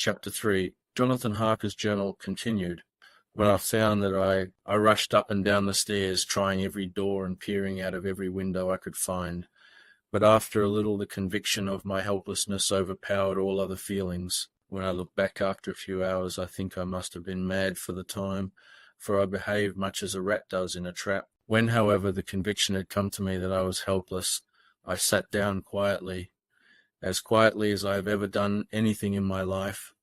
Chapter 3. Jonathan Harker's journal continued. When I found that I rushed up and down the stairs, trying every door and peering out of every window I could find. But after a little, the conviction of my helplessness overpowered all other feelings. When I look back after a few hours, I think I must have been mad for the time, for I behaved much as a rat does in a trap. When, however, the conviction had come to me that I was helpless, I sat down quietly as I have ever done anything in my life,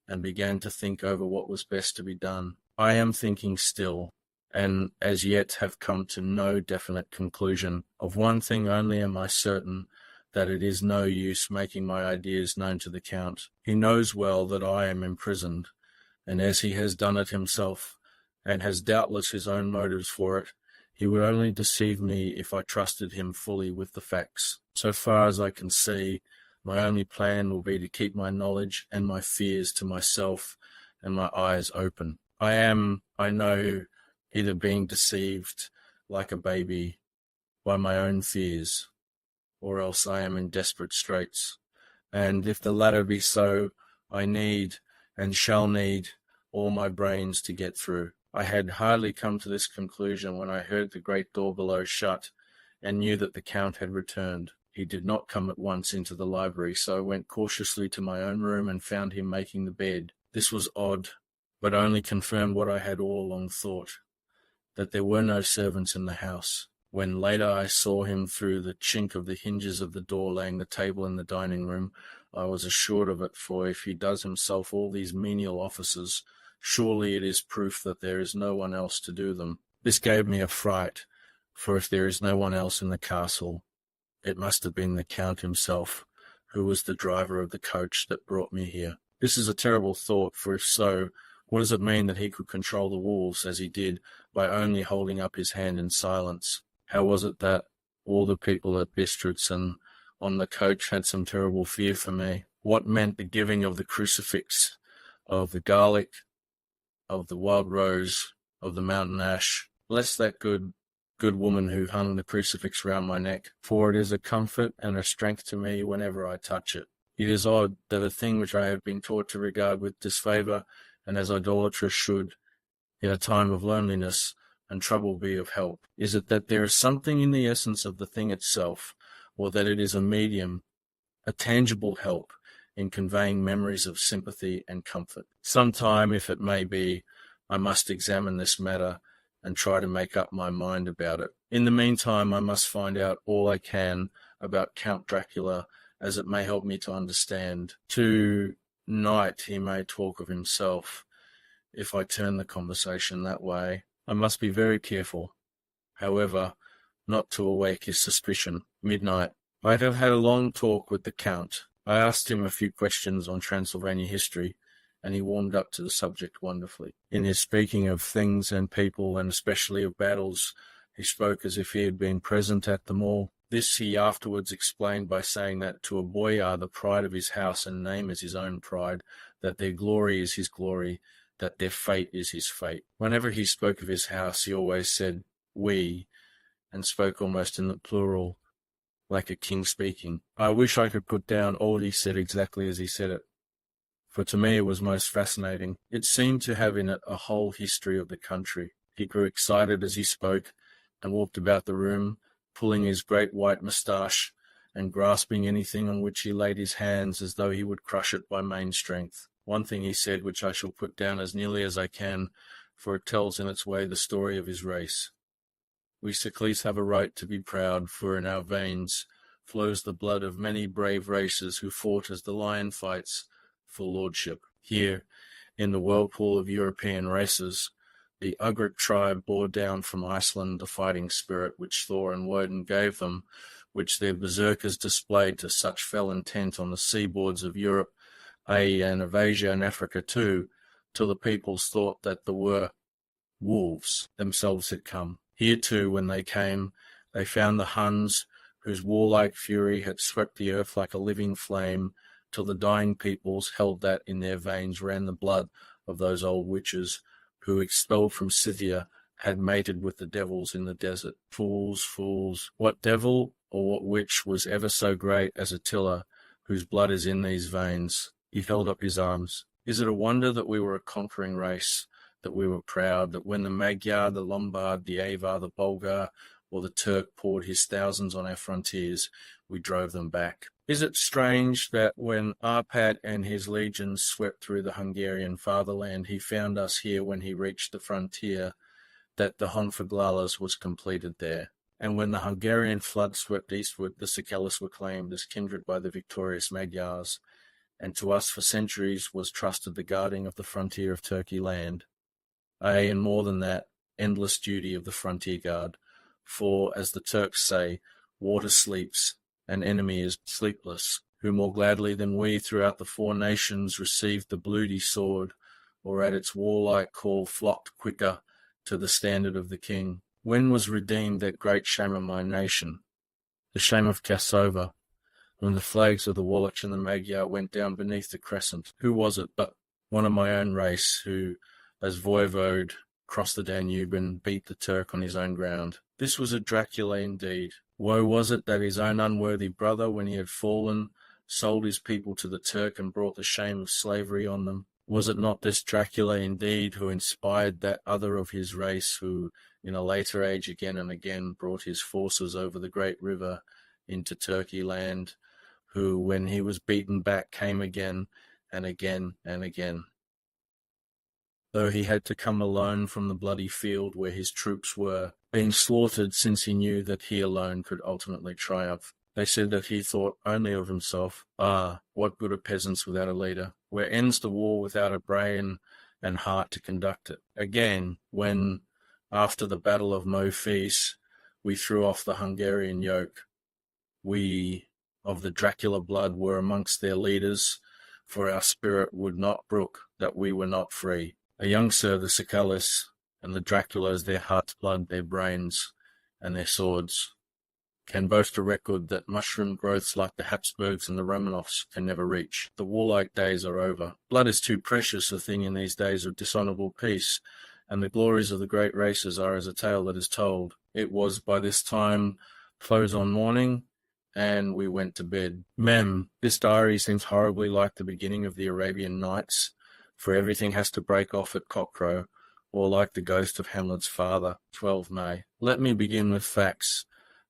and began to think over what was best to be done. I am thinking still, and as yet have come to no definite conclusion. Of one thing only am I certain, that it is no use making my ideas known to the Count. He knows well that I am imprisoned, and as he has done it himself, and has doubtless his own motives for it, he would only deceive me if I trusted him fully with the facts. So far as I can see, my only plan will be to keep my knowledge and my fears to myself and my eyes open. I am, I know, either being deceived like a baby by my own fears, or else I am in desperate straits. And if the latter be so, I need and shall need all my brains to get through. I had hardly come to this conclusion when I heard the great door below shut, and knew that the Count had returned. He did not come at once into the library, so I went cautiously to my own room and found him making the bed. This was odd, but only confirmed what I had all along thought, that there were no servants in the house. When later I saw him through the chink of the hinges of the door laying the table in the dining room, I was assured of it, for if he does himself all these menial offices, surely it is proof that there is no one else to do them. This gave me a fright, for if there is no one else in the castle, it must have been the Count himself, who was the driver of the coach that brought me here. This is a terrible thought, for if so, what does it mean that he could control the wolves, as he did, by only holding up his hand in silence? How was it that all the people at Bistritz and on the coach had some terrible fear for me? What meant the giving of the crucifix, of the garlic, of the wild rose, of the mountain ash? Bless that good woman who hung the crucifix round my neck, for it is a comfort and a strength to me whenever I touch it. It is odd that a thing which I have been taught to regard with disfavour, and as idolatrous should, in a time of loneliness and trouble be of help. Is it that there is something in the essence of the thing itself, or that it is a medium, a tangible help, in conveying memories of sympathy and comfort? Sometime, if it may be, I must examine this matter and try to make up my mind about it. In the meantime, I must find out all I can about Count Dracula, as it may help me to understand. To-night he may talk of himself, if I turn the conversation that way. I must be very careful, however, not to awake his suspicion. Midnight. I have had a long talk with the Count. I asked him a few questions on Transylvania history, and he warmed up to the subject wonderfully. In his speaking of things and people, and especially of battles, he spoke as if he had been present at them all. This he afterwards explained by saying that to a boyar the pride of his house and name is his own pride, that their glory is his glory, that their fate is his fate. Whenever he spoke of his house, he always said we, and spoke almost in the plural, like a king speaking. I wish I could put down all he said exactly as he said it, for to me it was most fascinating. It seemed to have in it a whole history of the country. He grew excited as he spoke, and walked about the room, pulling his great white moustache, and grasping anything on which he laid his hands as though he would crush it by main strength. One thing he said, which I shall put down as nearly as I can, for it tells in its way the story of his race. We Sickleys have a right to be proud, for in our veins flows the blood of many brave races who fought as the lion fights for lordship. Here, in the whirlpool of European races, the Ugric tribe bore down from Iceland the fighting spirit which Thor and Woden gave them, which their berserkers displayed to such fell intent on the seaboards of Europe, and of Asia and Africa too, till the peoples thought that the were wolves themselves had come. Here too, when they came, they found the Huns, whose warlike fury had swept the earth like a living flame, till the dying peoples held that in their veins ran the blood of those old witches, who, expelled from Scythia, had mated with the devils in the desert. Fools, fools! What devil or what witch was ever so great as Attila, whose blood is in these veins? He held up his arms. Is it a wonder that we were a conquering race, that we were proud, that when the Magyar, the Lombard, the Avar, the Bulgar, or the Turk poured his thousands on our frontiers, we drove them back? Is it strange that when Arpad and his legions swept through the Hungarian fatherland, he found us here when he reached the frontier, that the Honfoglalas was completed there? And when the Hungarian flood swept eastward, the Sikelas were claimed as kindred by the victorious Magyars, and to us for centuries was trusted the guarding of the frontier of Turkey land. Ay, and more than that, endless duty of the frontier guard. For, as the Turks say, water sleeps, and enemy is sleepless, who more gladly than we throughout the four nations received the bloody sword, or at its warlike call flocked quicker to the standard of the king. When was redeemed that great shame of my nation, the shame of Kasova, when the flags of the Wallach and the Magyar went down beneath the crescent? Who was it but one of my own race who, as voivode, crossed the Danube and beat the Turk on his own ground? This was a Dracula indeed. Woe was it that his own unworthy brother, when he had fallen, sold his people to the Turk and brought the shame of slavery on them? Was it not this Dracula indeed who inspired that other of his race who, in a later age again and again, brought his forces over the great river into Turkey land, who, when he was beaten back, came again and again and again, though he had to come alone from the bloody field where his troops were being slaughtered, since he knew that he alone could ultimately triumph? They said that he thought only of himself. Ah, what good are peasants without a leader? Where ends the war without a brain and heart to conduct it? Again, when, after the Battle of Mofis, we threw off the Hungarian yoke, we of the Dracula blood were amongst their leaders, for our spirit would not brook that we were not free. A young sir, the Sikelas, and the Draculas, their heart's blood, their brains, and their swords, can boast a record that mushroom growths like the Habsburgs and the Romanovs can never reach. The warlike days are over. Blood is too precious a thing in these days of dishonourable peace, and the glories of the great races are as a tale that is told. It was by this time close on morning, and we went to bed. Mem, this diary seems horribly like the beginning of the Arabian Nights, for everything has to break off at cockcrow, or like the ghost of Hamlet's father. 12 May. Let me begin with facts,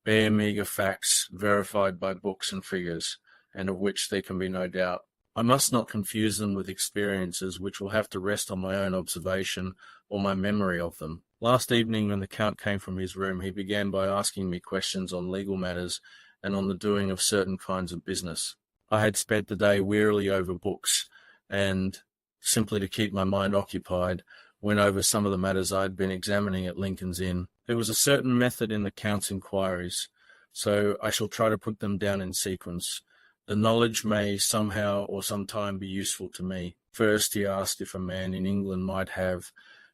bare meagre facts, verified by books and figures, and of which there can be no doubt. I must not confuse them with experiences which will have to rest on my own observation or my memory of them. Last evening, when the Count came from his room, he began by asking me questions on legal matters and on the doing of certain kinds of business. I had spent the day wearily over books, and, simply to keep my mind occupied, went over some of the matters I had been examining at Lincoln's Inn. There was a certain method in the Count's inquiries, so I shall try to put them down in sequence. The knowledge may somehow or sometime be useful to me. First, he asked if a man in England might have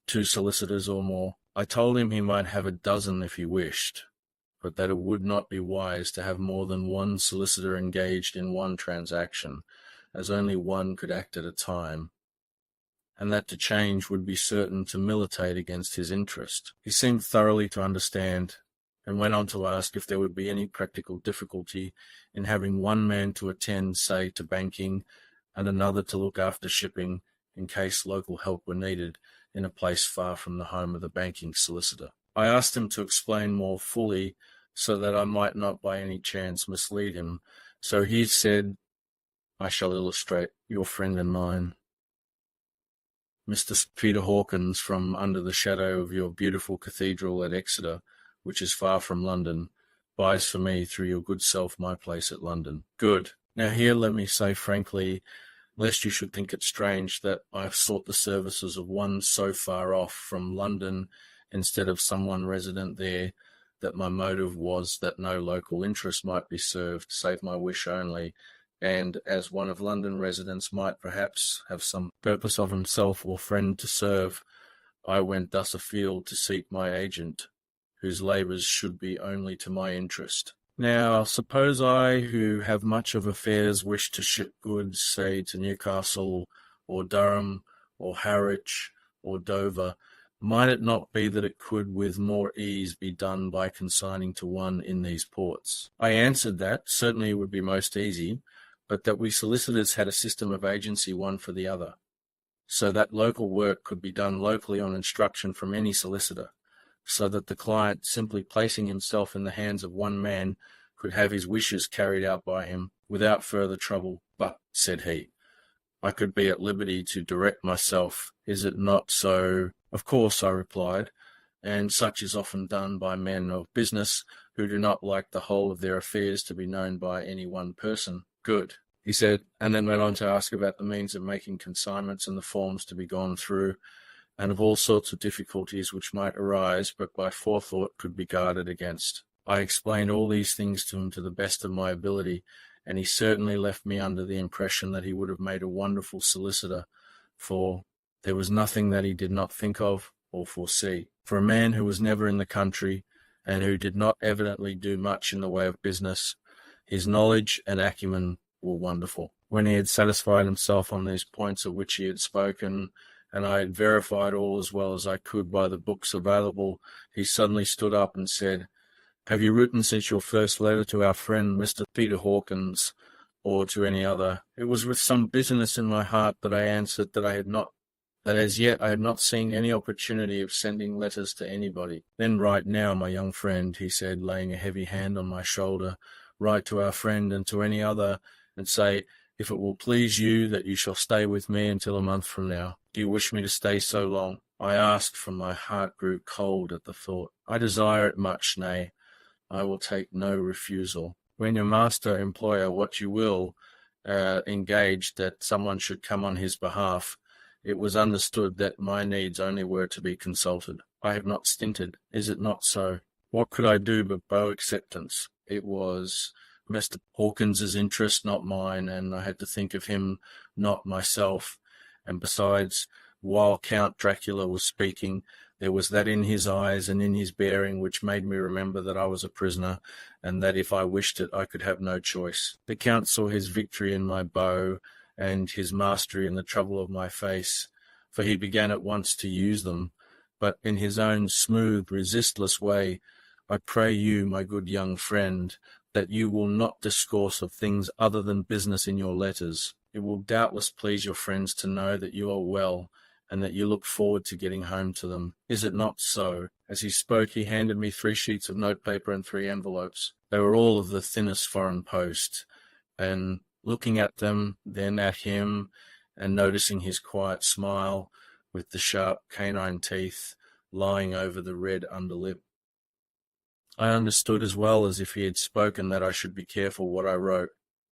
2 solicitors or more. I told him he might have a dozen if he wished, but that it would not be wise to have more than 1 solicitor engaged in one transaction, as only one could act at a time, and that to change would be certain to militate against his interest. He seemed thoroughly to understand, and went on to ask if there would be any practical difficulty in having one man to attend, say, to banking, and another to look after shipping, in case local help were needed in a place far from the home of the banking solicitor. I asked him to explain more fully, so that I might not by any chance mislead him. So he said, I shall illustrate, your friend and mine, Mr. Peter Hawkins, from under the shadow of your beautiful cathedral at Exeter, which is far from London, buys for me through your good self my place at London. Good. Now here let me say frankly, lest you should think it strange that I have sought the services of one so far off from London instead of someone resident there, that my motive was that no local interest might be served, save my wish only, and as one of London residents might perhaps have some purpose of himself or friend to serve, I went thus afield to seek my agent, whose labours should be only to my interest. Now, suppose I, who have much of affairs, wish to ship goods, say, to Newcastle, or Durham, or Harwich, or Dover, might it not be that it could with more ease be done by consigning to one in these ports? I answered that certainly it would be most easy, but that we solicitors had a system of agency one for the other, so that local work could be done locally on instruction from any solicitor, so that the client, simply placing himself in the hands of one man, could have his wishes carried out by him without further trouble. But, said he, I could be at liberty to direct myself. Is it not so? Of course, I replied, and such is often done by men of business who do not like the whole of their affairs to be known by any one person. Good, he said, and then went on to ask about the means of making consignments and the forms to be gone through, and of all sorts of difficulties which might arise, but by forethought could be guarded against. I explained all these things to him to the best of my ability, and he certainly left me under the impression that he would have made a wonderful solicitor, for there was nothing that he did not think of or foresee. For a man who was never in the country, and who did not evidently do much in the way of business, his knowledge and acumen were wonderful. When he had satisfied himself on these points of which he had spoken, and I had verified all as well as I could by the books available, he suddenly stood up and said, Have you written since your first letter to our friend Mr. Peter Hawkins, or to any other? It was with some bitterness in my heart that I answered that as yet I had not seen any opportunity of sending letters to anybody. Then write now, my young friend, he said, laying a heavy hand on my shoulder. Write to our friend and to any other, and say, if it will please you, that you shall stay with me until a month from now. Do you wish me to stay so long? I asked, for my heart grew cold at the thought. I desire it much, nay, I will take no refusal. When your master, employer, what you will, engaged that someone should come on his behalf, it was understood that my needs only were to be consulted. I have not stinted. Is it not so? What could I do but bow acceptance? It was Mr. Hawkins's interest, not mine, and I had to think of him, not myself. And besides, while Count Dracula was speaking, there was that in his eyes and in his bearing which made me remember that I was a prisoner, and that if I wished it, I could have no choice. The Count saw his victory in my bow, and his mastery in the trouble of my face, for he began at once to use them, but in his own smooth, resistless way. I pray you, my good young friend, that you will not discourse of things other than business in your letters. It will doubtless please your friends to know that you are well, and that you look forward to getting home to them. Is it not so? As he spoke, he handed me 3 sheets of notepaper and 3 envelopes. They were all of the thinnest foreign post, and looking at them, then at him, and noticing his quiet smile with the sharp canine teeth lying over the red underlip, I understood as well as if he had spoken that I should be careful what I wrote,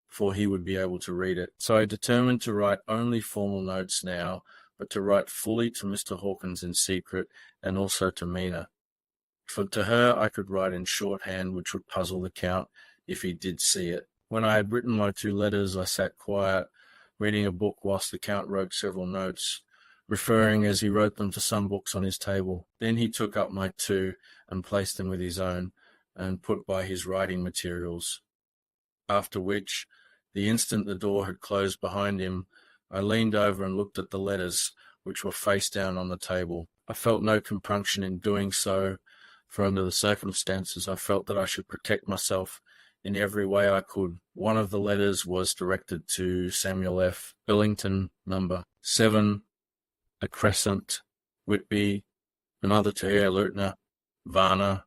for he would be able to read it. So I determined to write only formal notes now, but to write fully to Mr. Hawkins in secret, and also to Mina. For to her I could write in shorthand, which would puzzle the Count if he did see it. When I had written my 2 letters, I sat quiet, reading a book whilst the Count wrote several notes, referring as he wrote them to some books on his table. Then he took up my 2 and placed them with his own, and put by his writing materials. After which, the instant the door had closed behind him, I leaned over and looked at the letters, which were face down on the table. I felt no compunction in doing so, for under the circumstances I felt that I should protect myself in every way I could. One of the letters was directed to Samuel F. Billington, number 7, A Crescent, Whitby, another to Herr Leutner, Varna.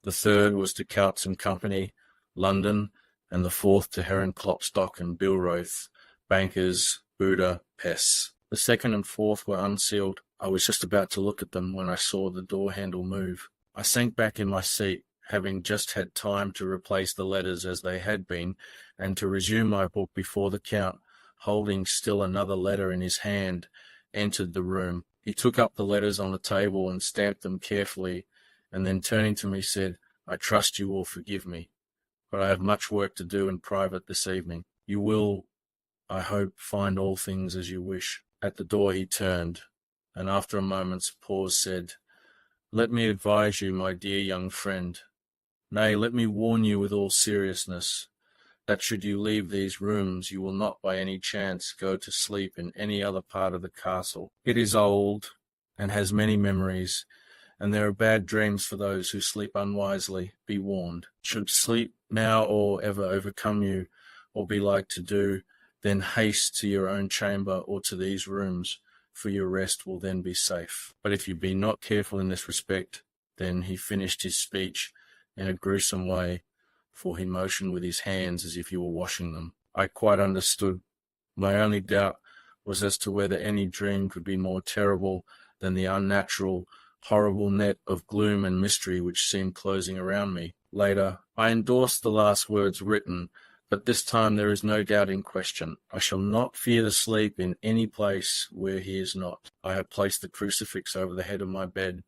The 3rd was to Coutts and Company, London, and the 4th to Heron Klopstock and Bilroth, bankers, Buda, Pess. The 2nd and 4th were unsealed. I was just about to look at them when I saw the door handle move. I sank back in my seat, having just had time to replace the letters as they had been, and to resume my book before the Count, holding still another letter in his hand, entered the room. He took up the letters on the table and stamped them carefully, and then turning to me said, I trust you will forgive me, but I have much work to do in private this evening. You will, I hope, find all things as you wish. At the door he turned, and after a moment's pause said, Let me advise you, my dear young friend, nay, let me warn you with all seriousness, that should you leave these rooms, you will not by any chance go to sleep in any other part of the castle. It is old, and has many memories, and there are bad dreams for those who sleep unwisely. Be warned. Should sleep now or ever overcome you, or be like to do, then haste to your own chamber or to these rooms, for your rest will then be safe. But if you be not careful in this respect, then he finished his speech in a gruesome way, for he motioned with his hands as if he were washing them. I quite understood. My only doubt was as to whether any dream could be more terrible than the unnatural, horrible net of gloom and mystery which seemed closing around me. Later, I endorsed the last words written, but this time there is no doubt in question. I shall not fear to sleep in any place where he is not. I have placed the crucifix over the head of my bed.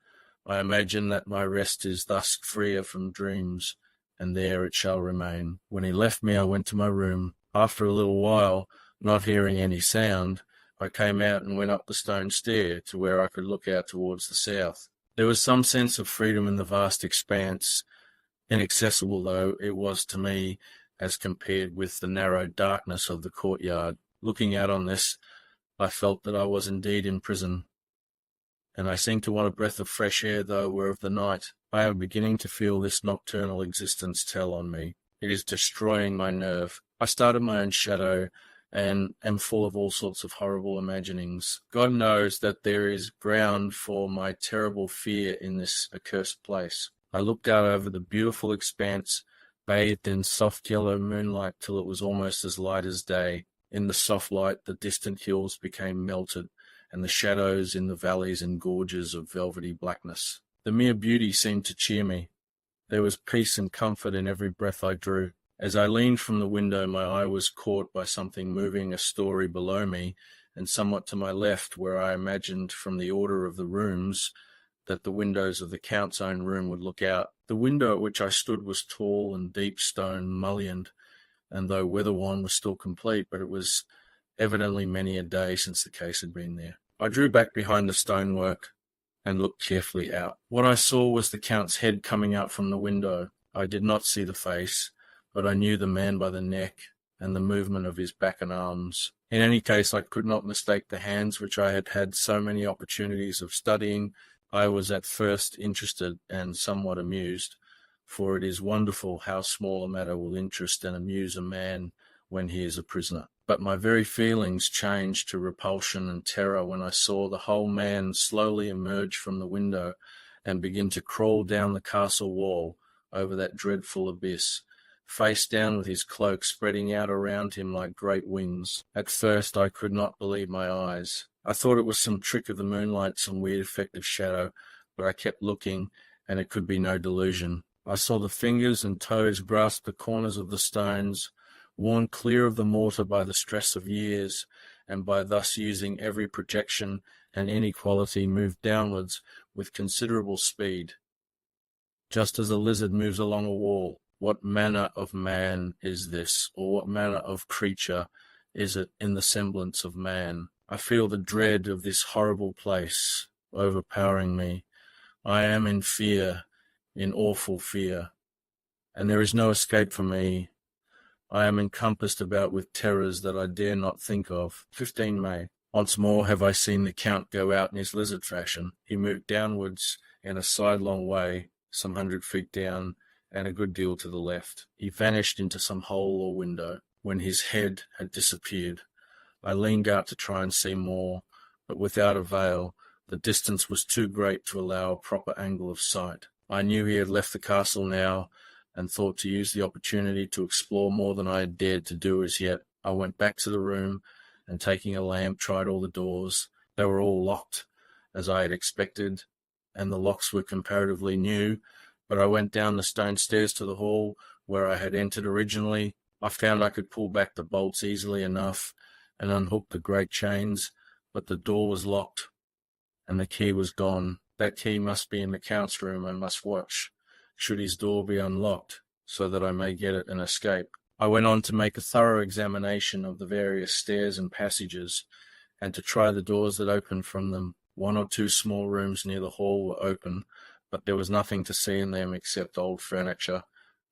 I imagine that my rest is thus freer from dreams, and there it shall remain. When he left me, I went to my room. After a little while, not hearing any sound, I came out and went up the stone stair to where I could look out towards the south. There was some sense of freedom in the vast expanse, inaccessible though it was to me as compared with the narrow darkness of the courtyard. Looking out on this, I felt that I was indeed in prison, and I seemed to want a breath of fresh air though it were of the night. I am beginning to feel this nocturnal existence tell on me. It is destroying my nerve. I started my own shadow, and am full of all sorts of horrible imaginings. God knows that there is ground for my terrible fear in this accursed place. I looked out over the beautiful expanse, bathed in soft yellow moonlight till it was almost as light as day. In the soft light the distant hills became melted, and the shadows in the valleys and gorges of velvety blackness. The mere beauty seemed to cheer me. There was peace and comfort in every breath I drew. As I leaned from the window, my eye was caught by something moving a story below me, and somewhat to my left, where I imagined from the order of the rooms that the windows of the Count's own room would look out. The window at which I stood was tall and deep stone, mullioned, and though weather-worn was still complete, but it was evidently many a day since the case had been there. I drew back behind the stonework and looked carefully out. What I saw was the Count's head coming out from the window. I did not see the face, but I knew the man by the neck and the movement of his back and arms. In any case, I could not mistake the hands which I had had so many opportunities of studying. I was at first interested and somewhat amused, for it is wonderful how small a matter will interest and amuse a man when he is a prisoner. But my very feelings changed to repulsion and terror when I saw the whole man slowly emerge from the window and begin to crawl down the castle wall over that dreadful abyss, face down with his cloak spreading out around him like great wings. At first I could not believe my eyes. I thought it was some trick of the moonlight, some weird effect of shadow, but I kept looking, and it could be no delusion. I saw the fingers and toes grasp the corners of the stones, worn clear of the mortar by the stress of years, and by thus using every projection and inequality move downwards with considerable speed, just as a lizard moves along a wall. What manner of man is this, or what manner of creature is it in the semblance of man? I feel the dread of this horrible place overpowering me. I am in fear, in awful fear, and there is no escape for me. I am encompassed about with terrors that I dare not think of. 15 May. Once more have I seen the Count go out in his lizard fashion. He moved downwards in a sidelong way, some 100 feet down, and a good deal to the left. He vanished into some hole or window. When his head had disappeared, I leaned out to try and see more, but without avail. The distance was too great to allow a proper angle of sight. I knew he had left the castle now, and thought to use the opportunity to explore more than I had dared to do as yet. I went back to the room, and taking a lamp, tried all the doors. They were all locked, as I had expected, and the locks were comparatively new, but I went down the stone stairs to the hall where I had entered originally. I found I could pull back the bolts easily enough and unhook the great chains, but the door was locked, and the key was gone. That key must be in the Count's room. I must watch, should his door be unlocked, so that I may get it and escape. I went on to make a thorough examination of the various stairs and passages, and to try the doors that opened from them. 1 or 2 small rooms near the hall were open, but there was nothing to see in them except old furniture,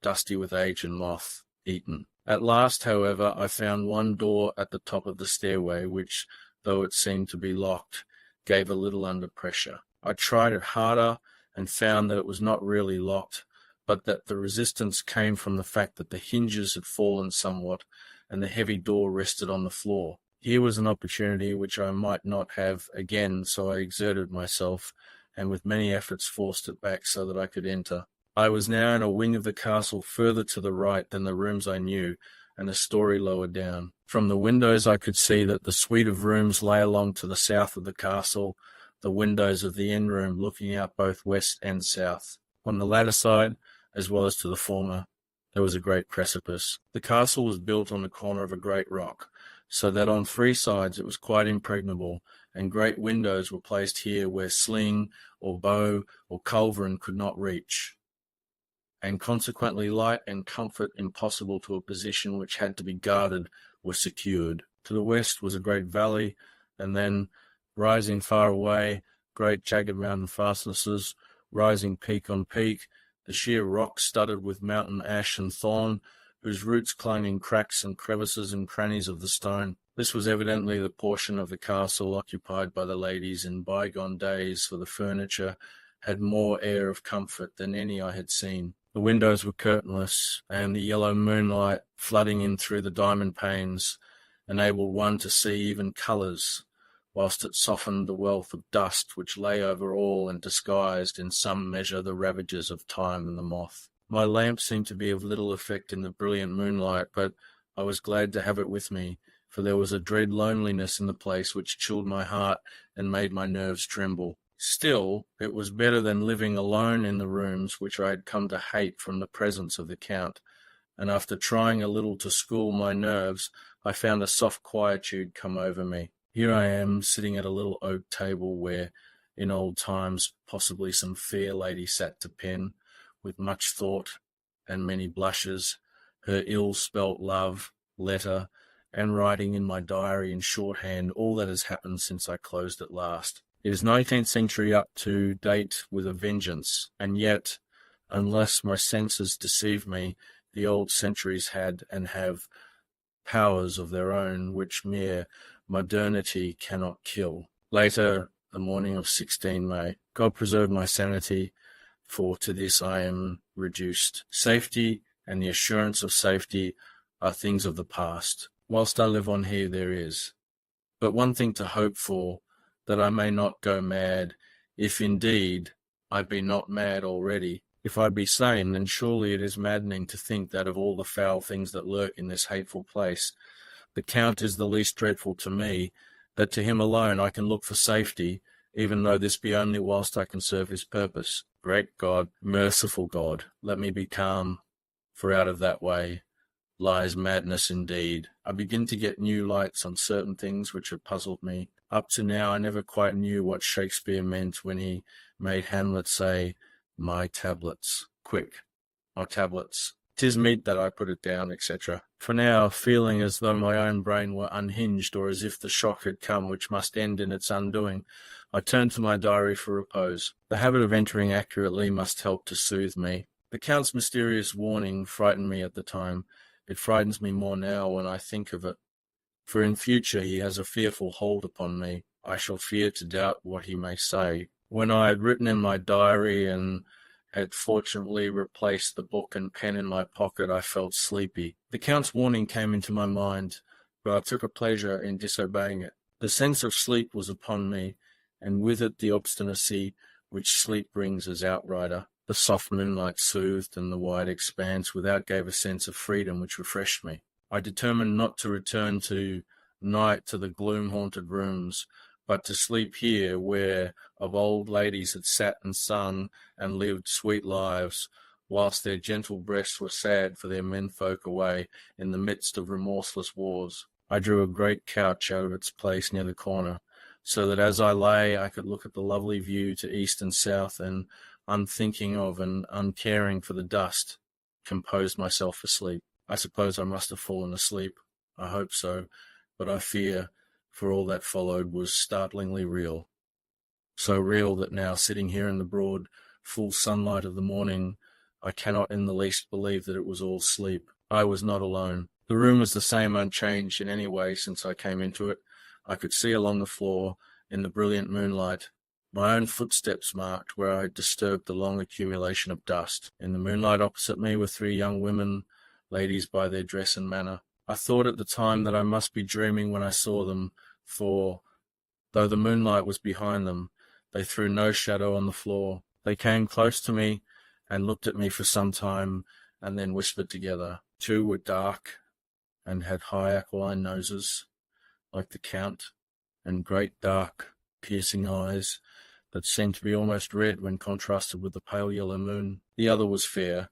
dusty with age and moth, eaten. At last, however, I found one door at the top of the stairway, which, though it seemed to be locked, gave a little under pressure. I tried it harder, and found that it was not really locked, but that the resistance came from the fact that the hinges had fallen somewhat, and the heavy door rested on the floor. Here was an opportunity which I might not have again, so I exerted myself, and with many efforts forced it back so that I could enter. I was now in a wing of the castle further to the right than the rooms I knew, and a story lower down. From the windows I could see that the suite of rooms lay along to the south of the castle, the windows of the end room looking out both west and south. On the latter side, as well as to the former, there was a great precipice. The castle was built on the corner of a great rock, so that on three sides it was quite impregnable, and great windows were placed here where sling or bow or culverin could not reach, and consequently light and comfort impossible to a position which had to be guarded were secured. To the west was a great valley, and then, rising far away, great jagged mountain fastnesses, rising peak on peak, the sheer rock studded with mountain ash and thorn, whose roots clung in cracks and crevices and crannies of the stone. This was evidently the portion of the castle occupied by the ladies in bygone days, for the furniture had more air of comfort than any I had seen. The windows were curtainless, and the yellow moonlight, flooding in through the diamond panes, enabled one to see even colours, whilst it softened the wealth of dust which lay over all and disguised in some measure the ravages of time and the moth. My lamp seemed to be of little effect in the brilliant moonlight, but I was glad to have it with me, for there was a dread loneliness in the place which chilled my heart and made my nerves tremble. Still, it was better than living alone in the rooms which I had come to hate from the presence of the Count, and after trying a little to school my nerves, I found a soft quietude come over me. Here I am, sitting at a little oak table where, in old times, possibly some fair lady sat to pen, with much thought and many blushes, her ill-spelt love, letter, and writing in my diary in shorthand all that has happened since I closed it last. It is 19th century up to date with a vengeance, and yet, unless my senses deceive me, the old centuries had and have powers of their own which mere modernity cannot kill. Later, the morning of 16 May. God preserve my sanity, for to this I am reduced. Safety and the assurance of safety are things of the past. Whilst I live on here there is but one thing to hope for, that I may not go mad, if indeed I be not mad already. If I be sane, then surely it is maddening to think that of all the foul things that lurk in this hateful place, the Count is the least dreadful to me, that to him alone I can look for safety, even though this be only whilst I can serve his purpose. Great God, merciful God, let me be calm, for out of that way lies madness indeed. I begin to get new lights on certain things which have puzzled me. Up to now I never quite knew what Shakespeare meant when he made Hamlet say, "My tablets, quick, my tablets. 'Tis meet that I put it down," etc. For now, feeling as though my own brain were unhinged, or as if the shock had come which must end in its undoing, I turned to my diary for repose. The habit of entering accurately must help to soothe me. The Count's mysterious warning frightened me at the time. It frightens me more now when I think of it, for in future he has a fearful hold upon me. I shall fear to doubt what he may say. When I had written in my diary and had fortunately replaced the book and pen in my pocket, I felt sleepy. The Count's warning came into my mind, but I took a pleasure in disobeying it. The sense of sleep was upon me, and with it the obstinacy which sleep brings as outrider. The soft moonlight soothed, and the wide expanse without gave a sense of freedom which refreshed me. I determined not to return to night to the gloom-haunted rooms, but to sleep here where of old ladies had sat and sung and lived sweet lives, whilst their gentle breasts were sad for their menfolk away in the midst of remorseless wars. I drew a great couch out of its place near the corner, so that as I lay I could look at the lovely view to east and south, and, unthinking of and uncaring for the dust, composed myself for sleep. I suppose I must have fallen asleep. I hope so, but I fear, for all that followed was startlingly real. So real that now, sitting here in the broad, full sunlight of the morning, I cannot in the least believe that it was all sleep. I was not alone. The room was the same, unchanged in any way since I came into it. I could see along the floor, in the brilliant moonlight, my own footsteps marked where I had disturbed the long accumulation of dust. In the moonlight opposite me were three young women, ladies by their dress and manner. I thought at the time that I must be dreaming when I saw them, for, though the moonlight was behind them, they threw no shadow on the floor. They came close to me and looked at me for some time, and then whispered together. 2 were dark and had high aquiline noses, like the Count, and great dark, piercing eyes that seemed to be almost red when contrasted with the pale yellow moon. The other was fair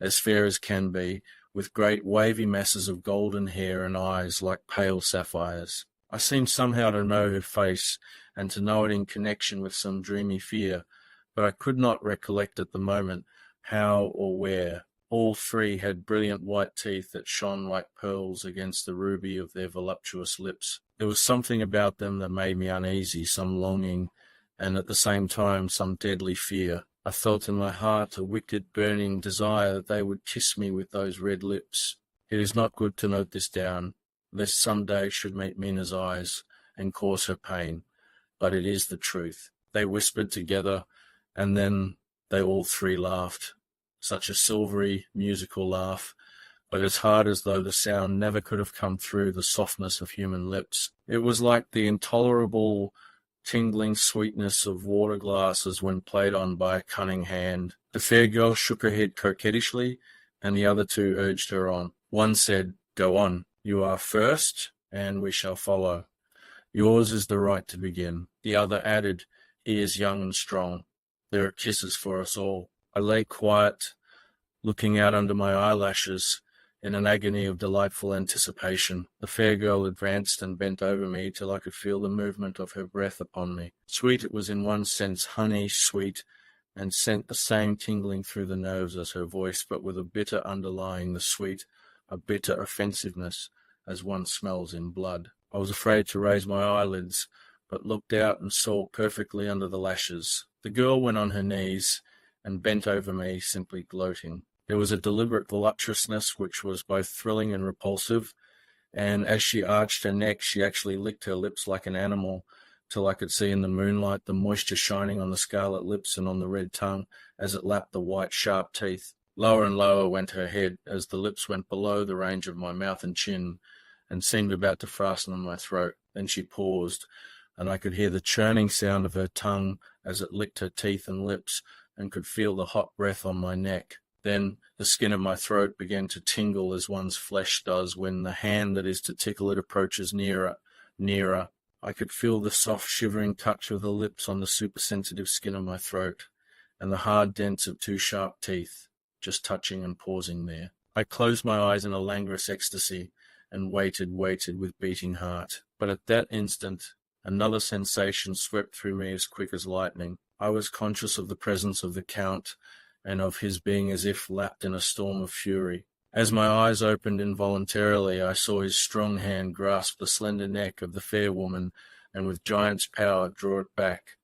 as can be, with great wavy masses of golden hair and eyes like pale sapphires. I seemed somehow to know her face, and to know it in connection with some dreamy fear, but I could not recollect at the moment how or where. All 3 had brilliant white teeth that shone like pearls against the ruby of their voluptuous lips. There was something about them that made me uneasy, some longing, and at the same time some deadly fear. I felt in my heart a wicked burning desire that they would kiss me with those red lips. It is not good to note this down, lest some day should meet Mina's eyes and cause her pain, but it is the truth. They whispered together, and then they all 3 laughed. Such a silvery, musical laugh, but as hard as though the sound never could have come through the softness of human lips. It was like the intolerable, tingling sweetness of water glasses when played on by a cunning hand. The fair girl shook her head coquettishly, and the other 2 urged her on. One said, "Go on, you are first, and we shall follow. Yours is the right to begin." The other added, "He is young and strong. There are kisses for us all." I lay quiet, looking out under my eyelashes, in an agony of delightful anticipation. The fair girl advanced and bent over me till I could feel the movement of her breath upon me. Sweet it was in one sense, honey sweet, and sent the same tingling through the nerves as her voice, but with a bitter underlying the sweet, a bitter offensiveness, as one smells in blood. I was afraid to raise my eyelids, but looked out and saw perfectly under the lashes. The girl went on her knees and bent over me, simply gloating. There was a deliberate voluptuousness which was both thrilling and repulsive, and as she arched her neck, she actually licked her lips like an animal, till I could see in the moonlight the moisture shining on the scarlet lips and on the red tongue as it lapped the white, sharp teeth. Lower and lower went her head, as the lips went below the range of my mouth and chin, and seemed about to fasten on my throat. Then she paused, and I could hear the churning sound of her tongue as it licked her teeth and lips, and could feel the hot breath on my neck. Then the skin of my throat began to tingle as one's flesh does when the hand that is to tickle it approaches nearer, nearer. I could feel the soft shivering touch of the lips on the supersensitive skin of my throat, and the hard dents of 2 sharp teeth, just touching and pausing there. I closed my eyes in a languorous ecstasy, and waited with beating heart. But at that instant, another sensation swept through me as quick as lightning. I was conscious of the presence of the Count, and of his being as if lapped in a storm of fury. As my eyes opened involuntarily, I saw his strong hand grasp the slender neck of the fair woman, and with giant's power draw it back.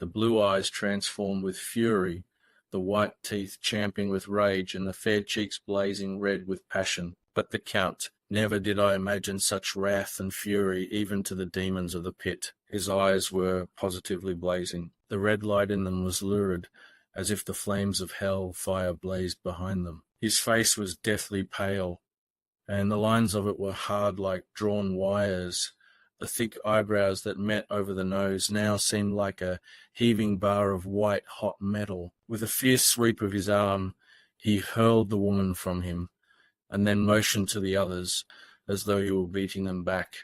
The blue eyes transformed with fury, the white teeth champing with rage, and the fair cheeks blazing red with passion. But the Count, never did I imagine such wrath and fury even to the demons of the pit. His eyes were positively blazing. The red light in them was lurid, as if the flames of hell fire blazed behind them. His face was deathly pale, and the lines of it were hard like drawn wires. The thick eyebrows that met over the nose now seemed like a heaving bar of white hot metal. With a fierce sweep of his arm, he hurled the woman from him, and then motioned to the others, as though he were beating them back.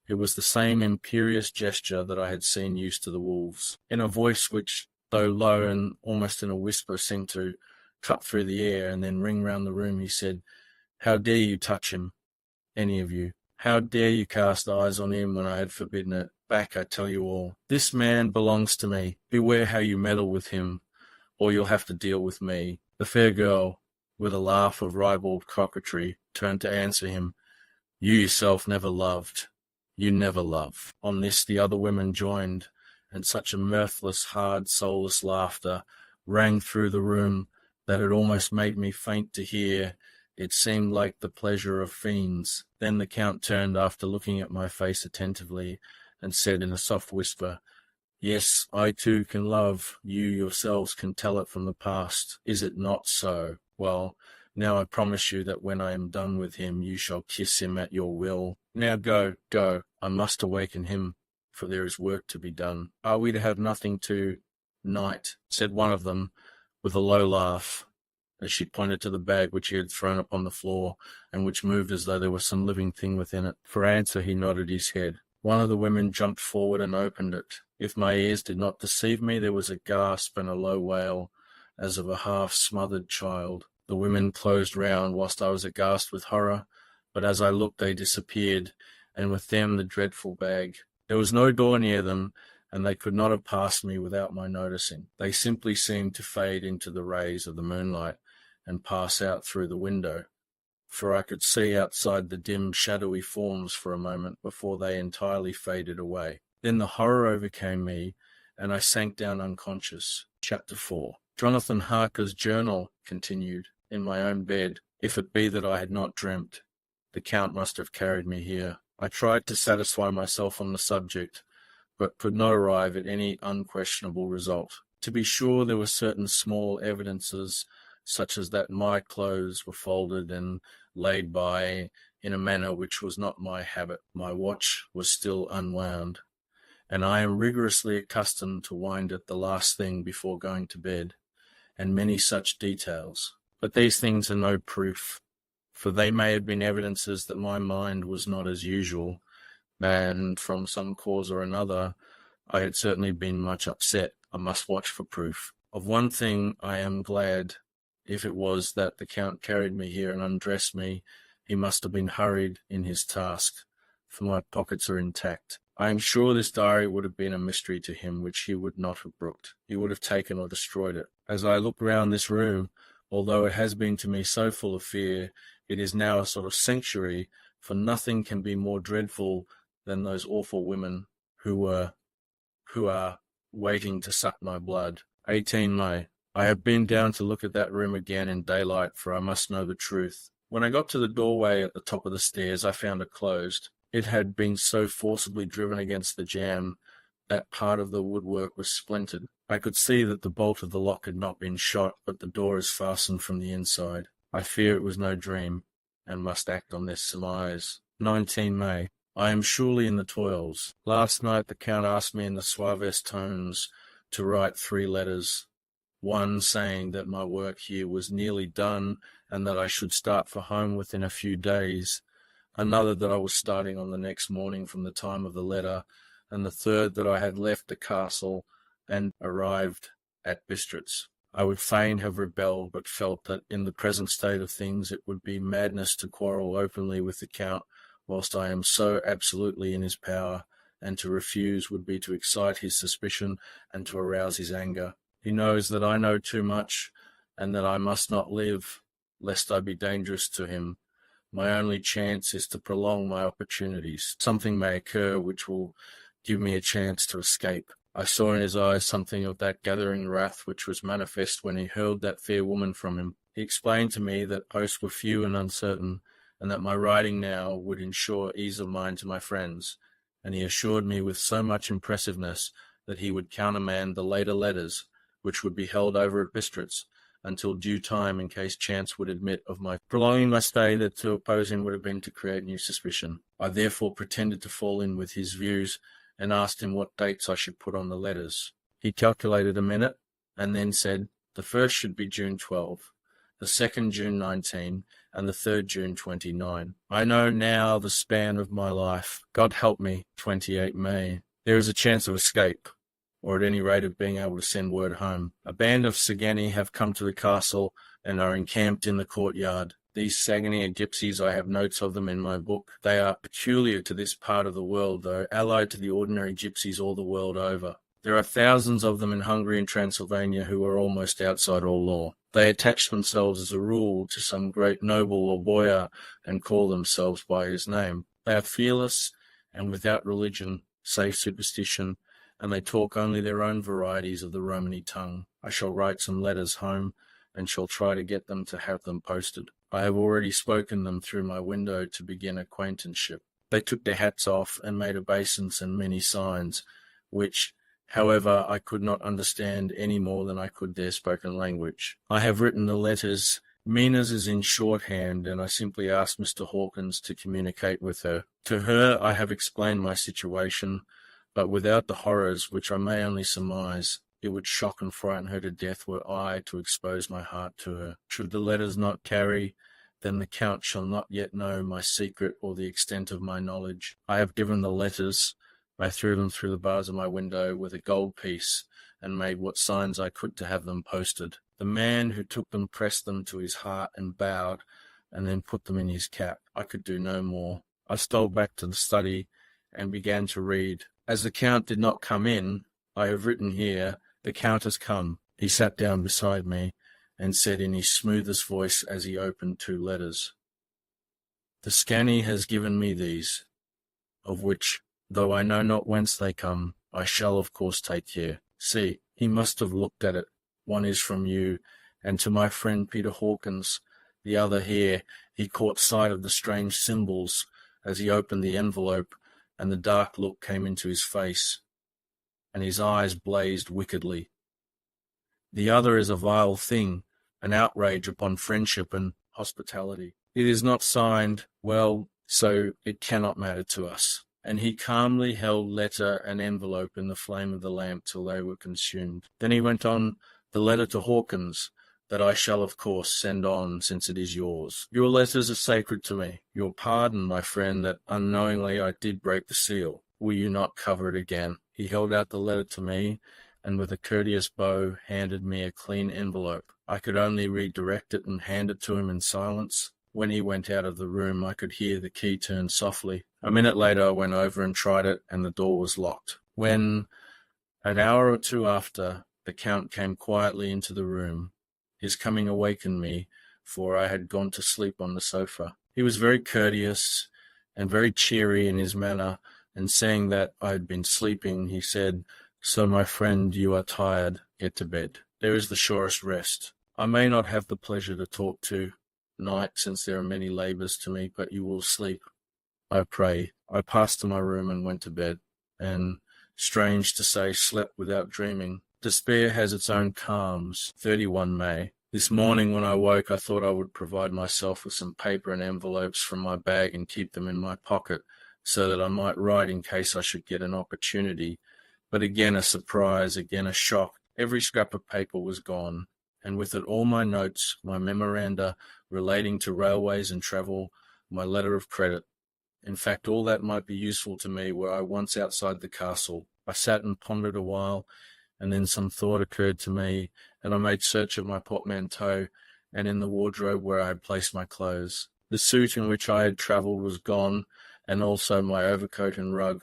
It was the same imperious gesture that I had seen used to the wolves. In a voice which, though low and almost in a whisper, seemed to cut through the air and then ring round the room, he said, "How dare you touch him, any of you? How dare you cast eyes on him when I had forbidden it? Back, I tell you all. This man belongs to me. Beware how you meddle with him, or you'll have to deal with me." The fair girl, with a laugh of ribald coquetry, turned to answer him, "You yourself never loved. You never love." On this the other women joined, and such a mirthless, hard, soulless laughter rang through the room that it almost made me faint to hear. It seemed like the pleasure of fiends. Then the Count turned after looking at my face attentively, and said in a soft whisper, "Yes, I too can love. You yourselves can tell it from the past. Is it not so? Well, Now I promise you that when I am done with him, you shall kiss him at your will. Now go, go, I must awaken him, for there is work to be done. Are we to have nothing to night? Said one of them, with a low laugh, as she pointed to the bag which he had thrown upon the floor, and which moved as though there was some living thing within it. For answer he nodded his head. One of the women jumped forward and opened it. If my ears did not deceive me, there was a gasp and a low wail, as of a half-smothered child. The women closed round whilst I was aghast with horror, but as I looked they disappeared, and with them the dreadful bag. There was no door near them, and they could not have passed me without my noticing. They simply seemed to fade into the rays of the moonlight and pass out through the window, for I could see outside the dim, shadowy forms for a moment before they entirely faded away. Then the horror overcame me, and I sank down unconscious. Chapter 4. Jonathan Harker's journal continued. In my own bed, if it be that I had not dreamt, the Count must have carried me here. I tried to satisfy myself on the subject, but could not arrive at any unquestionable result. To be sure, there were certain small evidences, such as that my clothes were folded and laid by in a manner which was not my habit. My watch was still unwound, and I am rigorously accustomed to wind it the last thing before going to bed, and many such details. But these things are no proof, for they may have been evidences that my mind was not as usual, and from some cause or another I had certainly been much upset. I must watch for proof. Of one thing I am glad, if it was that the Count carried me here and undressed me, he must have been hurried in his task, for my pockets are intact. I am sure this diary would have been a mystery to him which he would not have brooked. He would have taken or destroyed it. As I look round this room, although it has been to me so full of fear, it is now a sort of sanctuary, for nothing can be more dreadful than those awful women who are waiting to suck my blood. 18 May. I have been down to look at that room again in daylight, for I must know the truth. When I got to the doorway at the top of the stairs, I found it closed. It had been so forcibly driven against the jamb that part of the woodwork was splintered. I could see that the bolt of the lock had not been shot, but the door is fastened from the inside. I fear it was no dream, and must act on this surmise. 19 May. I am surely in the toils. Last night the Count asked me in the suavest tones to write 3 letters, one saying that my work here was nearly done and that I should start for home within a few days, another that I was starting on the next morning from the time of the letter, and the third that I had left the castle and arrived at Bistritz. I would fain have rebelled, but felt that in the present state of things it would be madness to quarrel openly with the Count whilst I am so absolutely in his power, and to refuse would be to excite his suspicion and to arouse his anger. He knows that I know too much, and that I must not live, lest I be dangerous to him. My only chance is to prolong my opportunities. Something may occur which will give me a chance to escape. I saw in his eyes something of that gathering wrath which was manifest when he hurled that fair woman from him. He explained to me that posts were few and uncertain, and that my writing now would ensure ease of mind to my friends, and he assured me with so much impressiveness that he would countermand the later letters, which would be held over at Bistritz, until due time in case chance would admit of my prolonging my stay, that to oppose him would have been to create new suspicion. I therefore pretended to fall in with his views, and asked him what dates I should put on the letters. He calculated a minute, and then said, the first should be June 12, the second June 19, and the third June 29. I know now the span of my life. God help me, 28 May. There is a chance of escape, or at any rate of being able to send word home. A band of Sagani have come to the castle and are encamped in the courtyard. These Saguenay gypsies, I have notes of them in my book. They are peculiar to this part of the world, though allied to the ordinary gypsies all the world over. There are thousands of them in Hungary and Transylvania who are almost outside all law. They attach themselves as a rule to some great noble or boyar and call themselves by his name. They are fearless and without religion, save superstition, and they talk only their own varieties of the Romany tongue. I shall write some letters home, and shall try to get them to have them posted. I have already spoken them through my window to begin acquaintanceship. They took their hats off and made obeisance and many signs, which, however, I could not understand any more than I could their spoken language. I have written the letters Mina's is in shorthand, and I simply asked Mr. Hawkins to communicate with her. To her I have explained my situation, but without the horrors, which I may only surmise. It would shock and frighten her to death were I to expose my heart to her. Should the letters not carry, then the Count shall not yet know my secret or the extent of my knowledge. I have given the letters. I threw them through the bars of my window with a gold piece, and made what signs I could to have them posted. The man who took them pressed them to his heart and bowed, and then put them in his cap. I could do no more. I stole back to the study and began to read. As the Count did not come in, I have written here, "The Count has come." He sat down beside me and said in his smoothest voice as he opened 2 letters, "The Scanny has given me these, of which, though I know not whence they come, I shall of course take care. See, he must have looked at it. One is from you, and to my friend Peter Hawkins. The other here." He caught sight of the strange symbols as he opened the envelope, and the dark look came into his face, and his eyes blazed wickedly. "The other is a vile thing, an outrage upon friendship and hospitality. It is not signed, well, so it cannot matter to us." And he calmly held letter and envelope in the flame of the lamp till they were consumed. Then he went on, "The letter to Hawkins, that I shall of course send on, since it is yours. Your letters are sacred to me. Your pardon, my friend, that unknowingly I did break the seal. Will you not cover it again?" He held out the letter to me, and with a courteous bow handed me a clean envelope. I could only redirect it and hand it to him in silence. When he went out of the room, I could hear the key turn softly. A minute later I went over and tried it, and the door was locked. When, an hour or 2 after, the Count came quietly into the room, his coming awakened me, for I had gone to sleep on the sofa. He was very courteous and very cheery in his manner, and saying that I had been sleeping, he said, "So, my friend, you are tired. Get to bed. There is the surest rest. I may not have the pleasure to talk to night, since there are many labours to me, but you will sleep, I pray." I passed to my room and went to bed, and, strange to say, slept without dreaming. Despair has its own calms. 31 May. This morning when I woke, I thought I would provide myself with some paper and envelopes from my bag and keep them in my pocket, so that I might write in case I should get an opportunity. But again a surprise, again a shock. Every scrap of paper was gone, and with it all my notes, my memoranda relating to railways and travel, my letter of credit. In fact, all that might be useful to me were I once outside the castle. I sat and pondered a while, and then some thought occurred to me, and I made search of my portmanteau and in the wardrobe where I had placed my clothes. The suit in which I had travelled was gone, and also my overcoat and rug.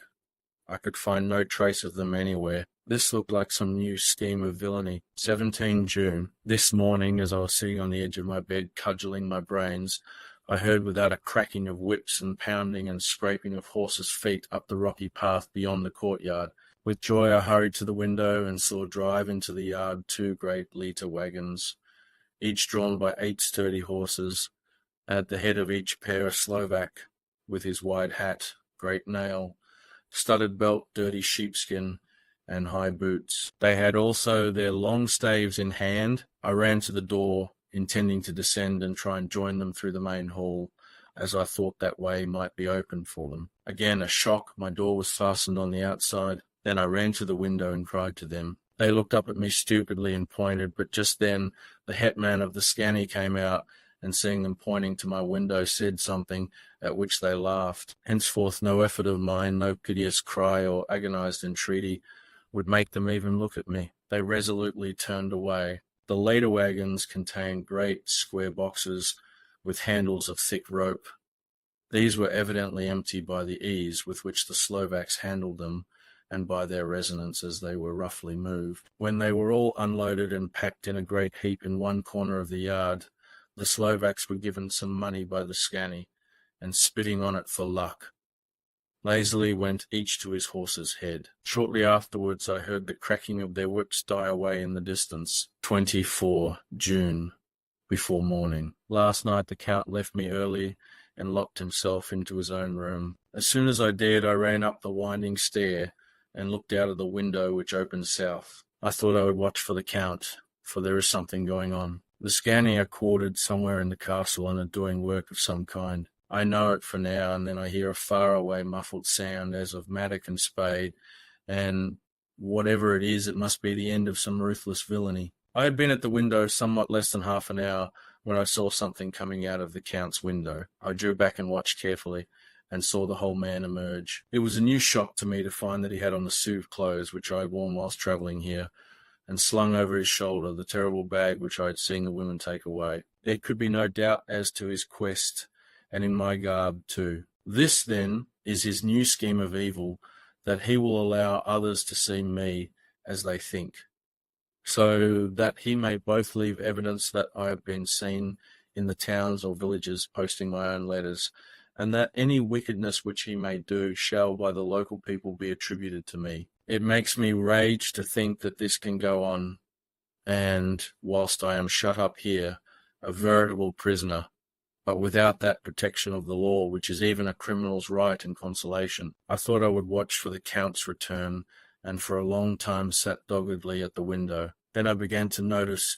I could find no trace of them anywhere. This looked like some new scheme of villainy. 17 June. This morning, as I was sitting on the edge of my bed, cudgelling my brains, I heard without a cracking of whips and pounding and scraping of horses' feet up the rocky path beyond the courtyard. With joy I hurried to the window and saw drive into the yard 2 great litre wagons, each drawn by 8 sturdy horses. At the head of each pair a Slovak, with his wide hat, great nail, studded belt, dirty sheepskin, and high boots. They had also their long staves in hand. I ran to the door, intending to descend and try and join them through the main hall, as I thought that way might be opened for them. Again a shock. My door was fastened on the outside. Then I ran to the window and cried to them. They looked up at me stupidly and pointed, but just then the hetman of the Scanny came out, and seeing them pointing to my window said something, at which they laughed. Henceforth no effort of mine, no piteous cry or agonized entreaty, would make them even look at me. They resolutely turned away. The later wagons contained great square boxes with handles of thick rope. These were evidently empty by the ease with which the Slovaks handled them, and by their resonance as they were roughly moved. When they were all unloaded and packed in a great heap in one corner of the yard, the Slovaks were given some money by the Scanny, and spitting on it for luck, lazily went each to his horse's head. Shortly afterwards I heard the cracking of their whips die away in the distance. 24 June, before morning. Last night the Count left me early and locked himself into his own room. As soon as I dared, I ran up the winding stair and looked out of the window which opened south. I thought I would watch for the Count, for there is something going on. The Scani are quartered somewhere in the castle and are doing work of some kind. I know it for now, and then I hear a faraway muffled sound as of mattock and spade, and whatever it is, it must be the end of some ruthless villainy. I had been at the window somewhat less than half an hour when I saw something coming out of the Count's window. I drew back and watched carefully, and saw the whole man emerge. It was a new shock to me to find that he had on the suit of clothes which I had worn whilst travelling here, and slung over his shoulder the terrible bag which I had seen the women take away. There could be no doubt as to his quest, and in my garb too. This, then, is his new scheme of evil, that he will allow others to see me as they think, so that he may both leave evidence that I have been seen in the towns or villages posting my own letters, and that any wickedness which he may do shall by the local people be attributed to me. It makes me rage to think that this can go on, and whilst I am shut up here, a veritable prisoner, but without that protection of the law which is even a criminal's right and consolation. I thought I would watch for the Count's return, and for a long time sat doggedly at the window. Then I began to notice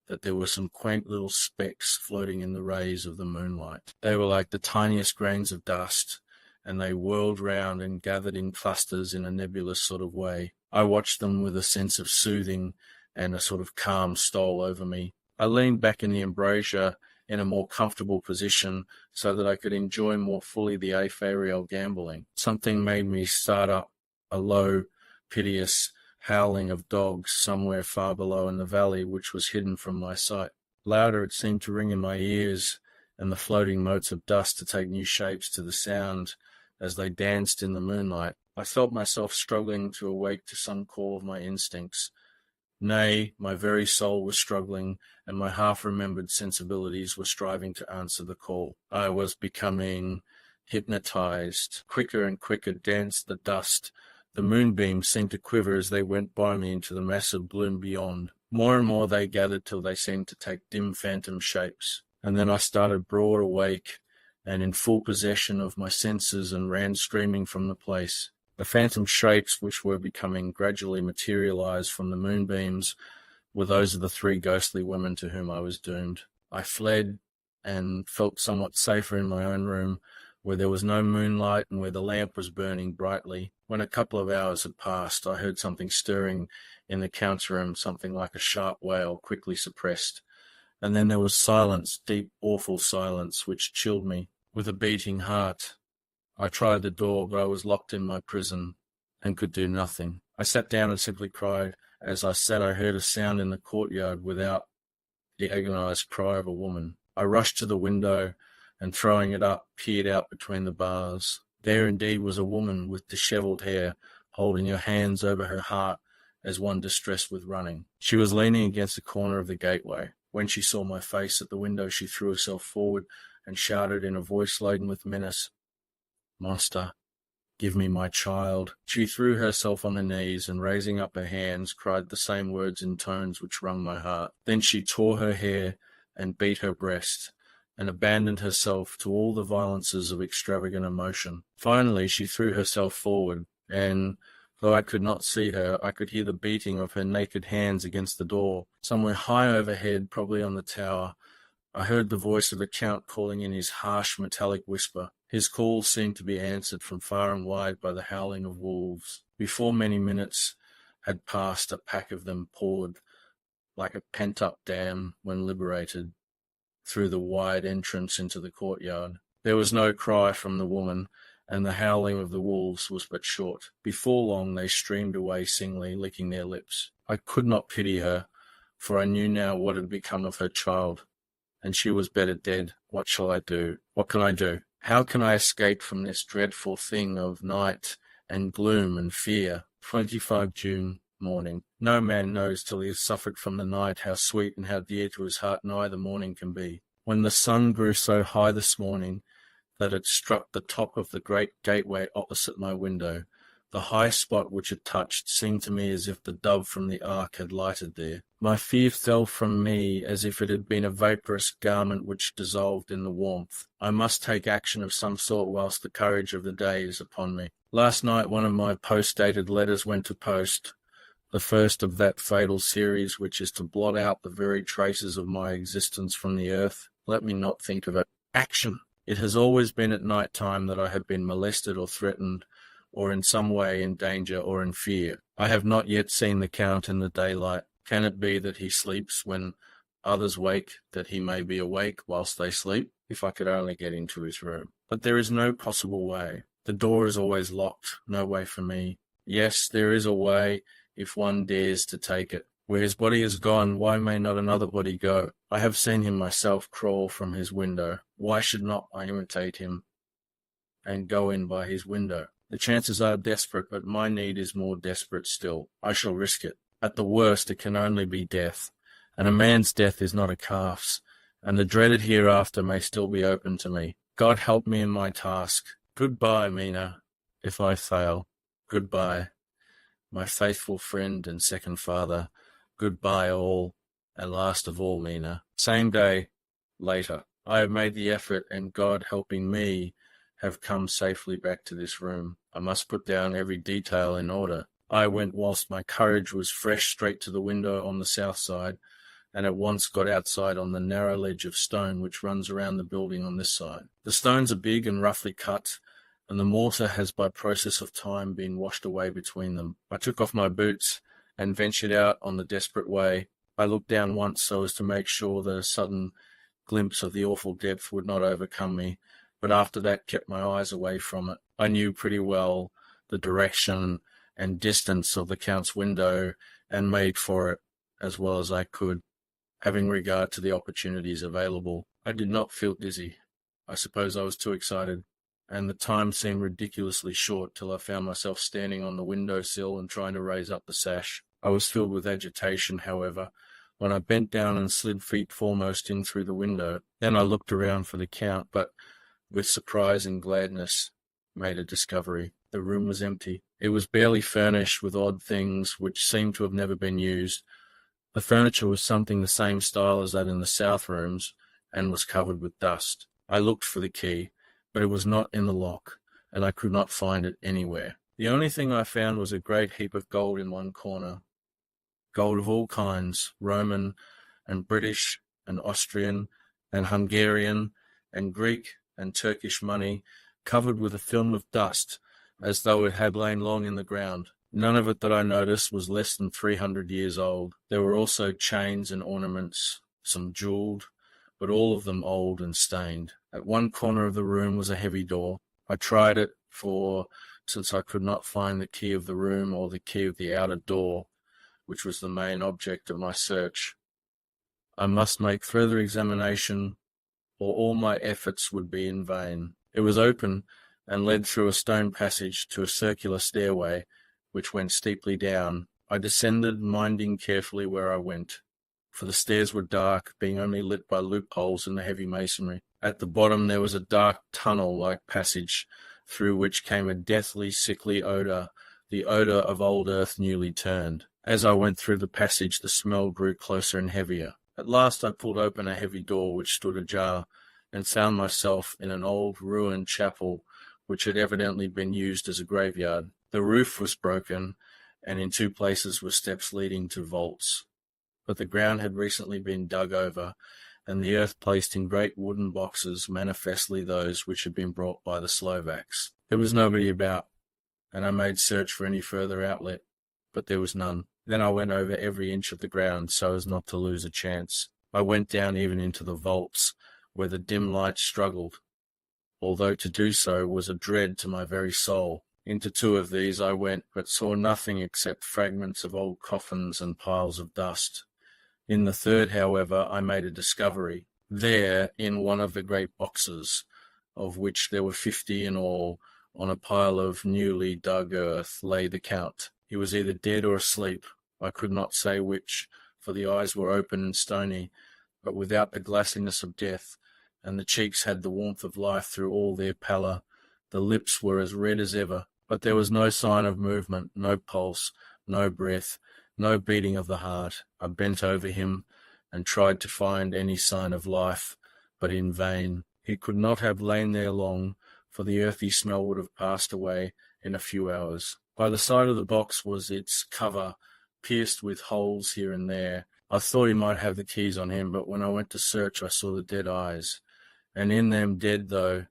that there were some quaint little specks floating in the rays of the moonlight. They were like the tiniest grains of dust, and they whirled round and gathered in clusters in a nebulous sort of way. I watched them with a sense of soothing, and a sort of calm stole over me. I leaned back in the embrasure in a more comfortable position so that I could enjoy more fully the ephemeral gambling. Something made me start up, a low, piteous howling of dogs somewhere far below in the valley which was hidden from my sight. Louder it seemed to ring in my ears, and the floating motes of dust to take new shapes to the sound as they danced in the moonlight. I felt myself struggling to awake to some call of my instincts. Nay, my very soul was struggling, and my half-remembered sensibilities were striving to answer the call. I was becoming hypnotized. Quicker and quicker danced the dust. The moonbeams seemed to quiver as they went by me into the massive gloom beyond. More and more they gathered till they seemed to take dim phantom shapes. And then I started broad awake and in full possession of my senses, and ran screaming from the place. The phantom shapes which were becoming gradually materialized from the moonbeams were those of the three ghostly women to whom I was doomed. I fled, and felt somewhat safer in my own room, where there was no moonlight and where the lamp was burning brightly. When a couple of hours had passed, I heard something stirring in the Count's room, something like a sharp wail, quickly suppressed. And then there was silence, deep, awful silence, which chilled me. With a beating heart, I tried the door, but I was locked in my prison and could do nothing. I sat down and simply cried. As I sat, I heard a sound in the courtyard without, the agonized cry of a woman. I rushed to the window and, throwing it up, peered out between the bars. There indeed was a woman with dishevelled hair, holding her hands over her heart as one distressed with running. She was leaning against the corner of the gateway. When she saw my face at the window, she threw herself forward and shouted in a voice laden with menace, "Monster, give me my child." She threw herself on her knees, and raising up her hands, cried the same words in tones which wrung my heart. Then she tore her hair and beat her breast, and abandoned herself to all the violences of extravagant emotion. Finally she threw herself forward, and, though I could not see her, I could hear the beating of her naked hands against the door. Somewhere high overhead, probably on the tower, I heard the voice of the Count calling in his harsh metallic whisper. His call seemed to be answered from far and wide by the howling of wolves. Before many minutes had passed, a pack of them poured, like a pent-up dam when liberated, through the wide entrance into the courtyard. There was no cry from the woman, and the howling of the wolves was but short. Before long they streamed away singly, licking their lips. I could not pity her, for I knew now what had become of her child, and she was better dead. What shall I do? What can I do? How can I escape from this dreadful thing of night and gloom and fear? 25 June morning. No man knows till he has suffered from the night how sweet and how dear to his heart nigh the morning can be. When the sun grew so high this morning that it struck the top of the great gateway opposite my window, the high spot which it touched seemed to me as if the dove from the ark had lighted there. My fear fell from me as if it had been a vaporous garment which dissolved in the warmth. I must take action of some sort whilst the courage of the day is upon me. Last night one of my post-dated letters went to post. the first of that fatal series which is to blot out the very traces of my existence from the earth. Let me not think of it. Action! It has always been at night time that I have been molested or threatened, or in some way in danger or in fear. I have not yet seen the Count in the daylight. Can it be that he sleeps when others wake, that he may be awake whilst they sleep? If I could only get into his room. But there is no possible way. The door is always locked, no way for me. Yes, there is a way, if one dares to take it. Where his body is gone, why may not another body go? I have seen him myself crawl from his window. Why should not I imitate him and go in by his window? The chances are desperate, but my need is more desperate still. I shall risk it. At the worst, it can only be death, and a man's death is not a calf's, and the dreaded hereafter may still be open to me. God help me in my task. Goodbye, Mina, if I fail. Goodbye, my faithful friend and second father. Goodbye all, and last of all, Mina. Same day, later. I have made the effort, and God helping me, have come safely back to this room. I must put down every detail in order. I went whilst my courage was fresh straight to the window on the south side, and at once got outside on the narrow ledge of stone which runs around the building on this side. The stones are big and roughly cut, and the mortar has by process of time been washed away between them. I took off my boots and ventured out on the desperate way. I looked down once so as to make sure that a sudden glimpse of the awful depth would not overcome me, but after that kept my eyes away from it. I knew pretty well the direction and distance of the Count's window, and made for it as well as I could, having regard to the opportunities available. I did not feel dizzy. I suppose I was too excited, and the time seemed ridiculously short till I found myself standing on the window-sill and trying to raise up the sash. I was filled with agitation, however, when I bent down and slid feet foremost in through the window. Then I looked around for the Count, but with surprise and gladness made a discovery. The room was empty. It was barely furnished with odd things which seemed to have never been used. The furniture was something the same style as that in the south rooms, and was covered with dust. I looked for the key, but it was not in the lock, and I could not find it anywhere. The only thing I found was a great heap of gold in one corner. Gold of all kinds, Roman and British and Austrian and Hungarian and Greek and Turkish money, covered with a film of dust, as though it had lain long in the ground. None of it that I noticed was less than 300 years old. There were also chains and ornaments, some jewelled, but all of them old and stained. At one corner of the room was a heavy door. I tried it, for since I could not find the key of the room or the key of the outer door, which was the main object of my search, I must make further examination, or all my efforts would be in vain. It was open, and led through a stone passage to a circular stairway, which went steeply down. I descended, minding carefully where I went, for the stairs were dark, being only lit by loopholes in the heavy masonry. At the bottom there was a dark tunnel-like passage, through which came a deathly, sickly odour, the odour of old earth newly turned. As I went through the passage, the smell grew closer and heavier. At last I pulled open a heavy door which stood ajar, and found myself in an old ruined chapel, which had evidently been used as a graveyard. The roof was broken, and in two places were steps leading to vaults. But the ground had recently been dug over, and the earth placed in great wooden boxes, manifestly those which had been brought by the Slovaks. There was nobody about, and I made search for any further outlet, but there was none. Then I went over every inch of the ground so as not to lose a chance. I went down even into the vaults, where the dim light struggled, although to do so was a dread to my very soul. Into two of these I went, but saw nothing except fragments of old coffins and piles of dust. In the third, however, I made a discovery. There, in one of the great boxes, of which there were 50 in all, on a pile of newly dug earth, lay the Count. He was either dead or asleep. I could not say which, for the eyes were open and stony, but without the glassiness of death, and the cheeks had the warmth of life through all their pallor. The lips were as red as ever, but there was no sign of movement, no pulse, no breath, no beating of the heart. I bent over him and tried to find any sign of life, but in vain. He could not have lain there long, for the earthy smell would have passed away in a few hours. By the side of the box was its cover, pierced with holes here and there. I thought he might have the keys on him, but when I went to search, I saw the dead eyes, and in them, dead though,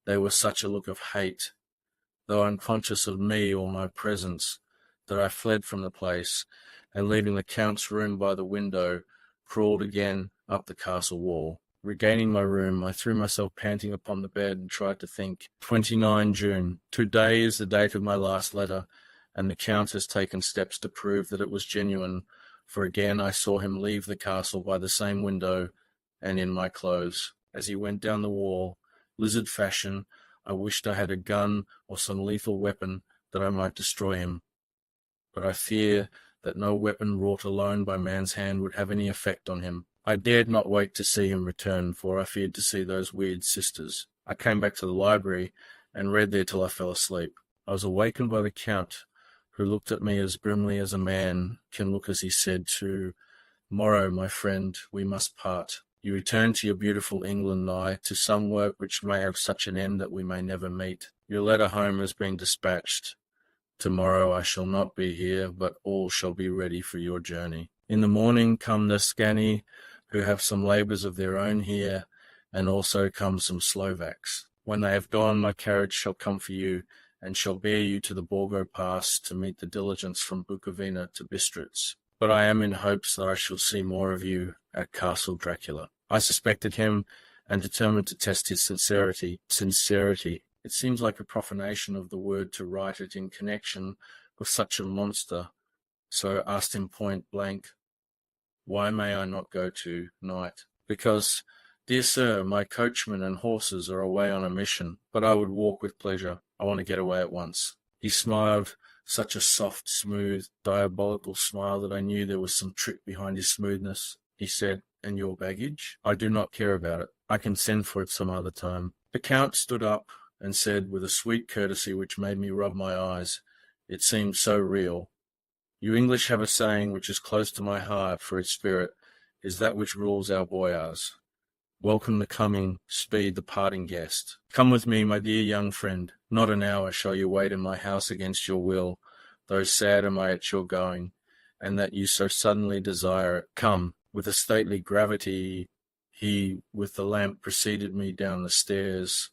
they were such a look of hate, though unconscious of me or my presence, that I fled from the place, and leaving the Count's room by the window, crawled again up the castle wall. Regaining my room, I threw myself panting upon the bed and tried to think. 29 June. Today is the date of my last letter, and the Count has taken steps to prove that it was genuine, for again I saw him leave the castle by the same window and in my clothes. As he went down the wall, lizard fashion, I wished I had a gun or some lethal weapon that I might destroy him. But I fear that no weapon wrought alone by man's hand would have any effect on him. I dared not wait to see him return, for I feared to see those weird sisters. I came back to the library and read there till I fell asleep. I was awakened by the Count, who looked at me as grimly as a man can look as he said to, "Morrow, my friend, we must part. You return to your beautiful England, I, to some work which may have such an end that we may never meet. Your letter home has been dispatched. Tomorrow I shall not be here, but all shall be ready for your journey. In the morning come the Scani, who have some labours of their own here, and also come some Slovaks. When they have gone, my carriage shall come for you, and shall bear you to the Borgo Pass to meet the diligence from Bukovina to Bistritz. But I am in hopes that I shall see more of you at Castle Dracula." I suspected him, and determined to test his sincerity. It seems like a profanation of the word to write it in connection with such a monster, so I asked him point blank, "Why may I not go to night?" "Because, dear sir, my coachman and horses are away on a mission, but I would walk with pleasure. I want to get away at once." He smiled, such a soft, smooth, diabolical smile that I knew there was some trick behind his smoothness. He said, "And your baggage?" "I do not care about it. I can send for it some other time." The Count stood up and said, with a sweet courtesy which made me rub my eyes, it seemed so real, "You English have a saying which is close to my heart, for its spirit is that which rules our boyars. Welcome the coming, speed the parting guest. Come with me, my dear young friend. Not an hour shall you wait in my house against your will, though sad am I at your going, and that you so suddenly desire it. Come." With a stately gravity, he, with the lamp, preceded me down the stairs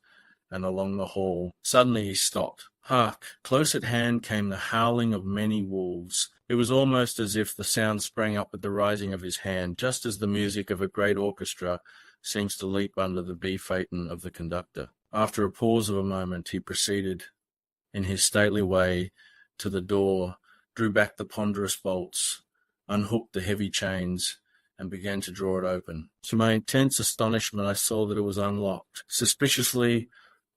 and along the hall. Suddenly he stopped. Hark! Close at hand came the howling of many wolves. It was almost as if the sound sprang up at the rising of his hand, just as the music of a great orchestra seems to leap under the B-phaeton of the conductor. After a pause of a moment, he proceeded, in his stately way, to the door, drew back the ponderous bolts, unhooked the heavy chains, and began to draw it open. To my intense astonishment, I saw that it was unlocked. Suspiciously,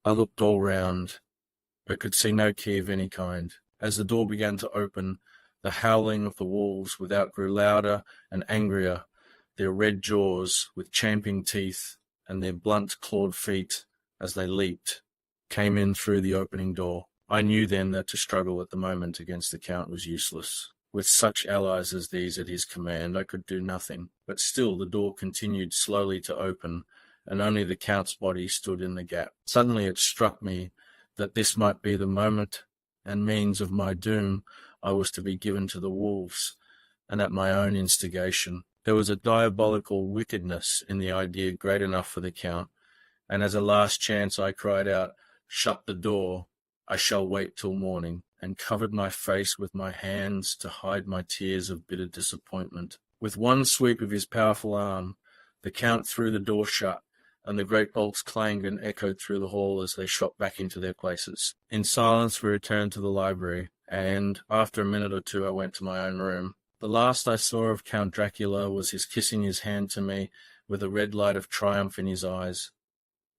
I looked all round, but could see no key of any kind. As the door began to open, the howling of the wolves without grew louder and angrier, their red jaws, with champing teeth, and their blunt clawed feet, as they leaped, came in through the opening door. I knew then that to struggle at the moment against the Count was useless. With such allies as these at his command, I could do nothing. But still the door continued slowly to open, and only the Count's body stood in the gap. Suddenly it struck me that this might be the moment and means of my doom. I was to be given to the wolves, and at my own instigation. There was a diabolical wickedness in the idea great enough for the Count, and as a last chance I cried out, "Shut the door, I shall wait till morning," and covered my face with my hands to hide my tears of bitter disappointment. With one sweep of his powerful arm, the Count threw the door shut, and the great bolts clanged and echoed through the hall as they shot back into their places. In silence we returned to the library, and after a minute or two I went to my own room. The last I saw of Count Dracula was his kissing his hand to me with a red light of triumph in his eyes,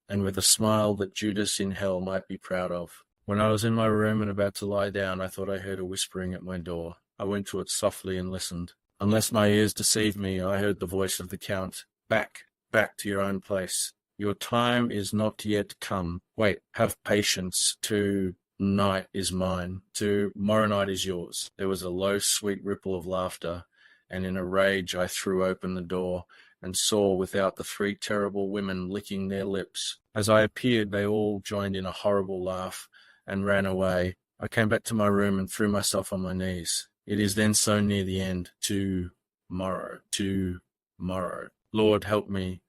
and with a smile that Judas in hell might be proud of. When I was in my room and about to lie down, I thought I heard a whispering at my door. I went to it softly and listened. Unless my ears deceived me, I heard the voice of the Count. "Back, back to your own place. Your time is not yet come. Wait, have patience. To-night is mine. To-morrow night is yours." There was a low, sweet ripple of laughter, and in a rage I threw open the door, and saw without the three terrible women licking their lips. As I appeared, they all joined in a horrible laugh, and ran away. I came back to my room and threw myself on my knees. It is then so near the end. To-morrow, to-morrow. Lord, help me,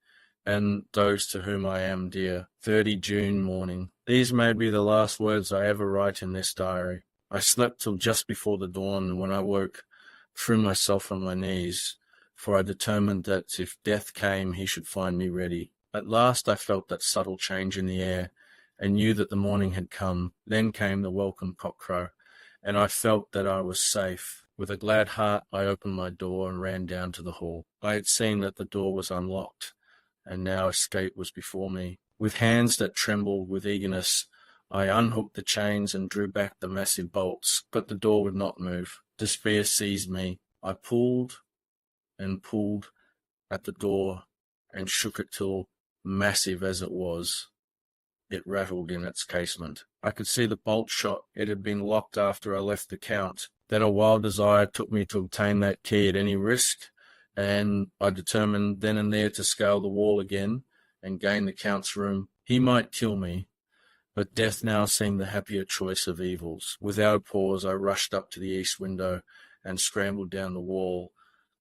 and those to whom I am dear. 30 June morning. These may be the last words I ever write in this diary. I slept till just before the dawn, and when I woke, threw myself on my knees, for I determined that if death came, he should find me ready. At last I felt that subtle change in the air, and knew that the morning had come. Then came the welcome cockcrow, and I felt that I was safe. With a glad heart I opened my door and ran down to the hall. I had seen that the door was unlocked, and now escape was before me. With hands that trembled with eagerness, I unhooked the chains and drew back the massive bolts, but the door would not move. Despair seized me. I pulled and pulled at the door and shook it till, massive as it was, it rattled in its casement. I could see the bolt shot. It had been locked after I left the Count. Then a wild desire took me to obtain that key at any risk, and I determined then and there to scale the wall again and gain the Count's room. He might kill me, but death now seemed the happier choice of evils. Without a pause, I rushed up to the east window and scrambled down the wall,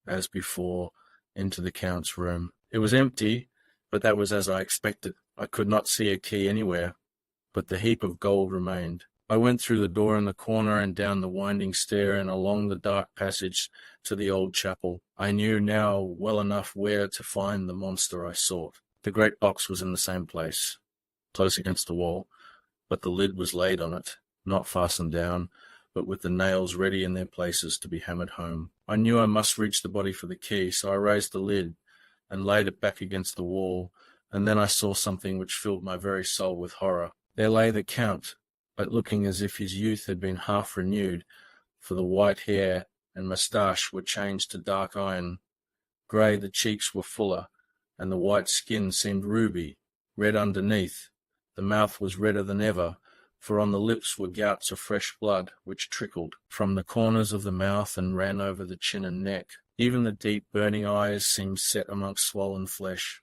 as before, into the Count's room. It was empty, but that was as I expected. I could not see a key anywhere, but the heap of gold remained. I went through the door in the corner and down the winding stair and along the dark passage to the old chapel. I knew now well enough where to find the monster I sought. The great box was in the same place, close against the wall, but the lid was laid on it, not fastened down, but with the nails ready in their places to be hammered home. I knew I must reach the body for the key, so I raised the lid and laid it back against the wall, and then I saw something which filled my very soul with horror. There lay the Count, but looking as if his youth had been half renewed, for the white hair and moustache were changed to dark iron. Grey the cheeks were fuller, and the white skin seemed ruby, red underneath. The mouth was redder than ever, for on the lips were gouts of fresh blood, which trickled from the corners of the mouth and ran over the chin and neck. Even the deep burning eyes seemed set amongst swollen flesh,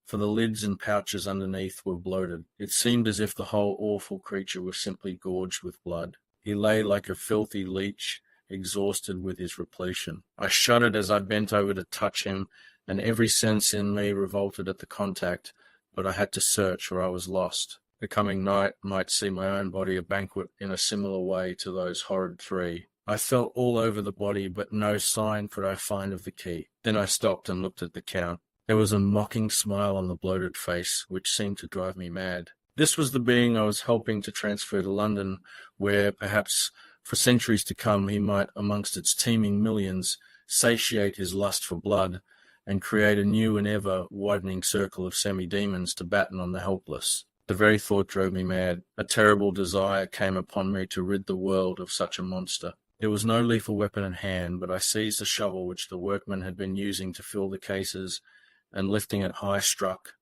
for the lids and pouches underneath were bloated. It seemed as if the whole awful creature was simply gorged with blood. He lay like a filthy leech, exhausted with his repletion. I shuddered as I bent over to touch him, and every sense in me revolted at the contact, but I had to search or I was lost. The coming night might see my own body a banquet in a similar way to those horrid three. I felt all over the body, but no sign could I find of the key. Then I stopped and looked at the Count. There was a mocking smile on the bloated face, which seemed to drive me mad. This was the being I was helping to transfer to London, where, perhaps, for centuries to come, he might, amongst its teeming millions, satiate his lust for blood, and create a new and ever widening circle of semi-demons to batten on the helpless. The very thought drove me mad. A terrible desire came upon me to rid the world of such a monster. There was no lethal weapon in hand, but I seized a shovel which the workmen had been using to fill the cases, and lifting it high struck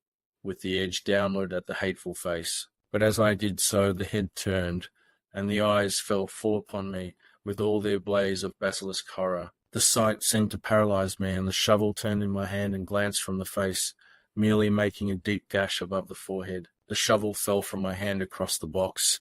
with the edge downward at the hateful face. But as I did so, the head turned, and the eyes fell full upon me with all their blaze of basilisk horror. The sight seemed to paralyze me, and the shovel turned in my hand and glanced from the face, merely making a deep gash above the forehead. The shovel fell from my hand across the box,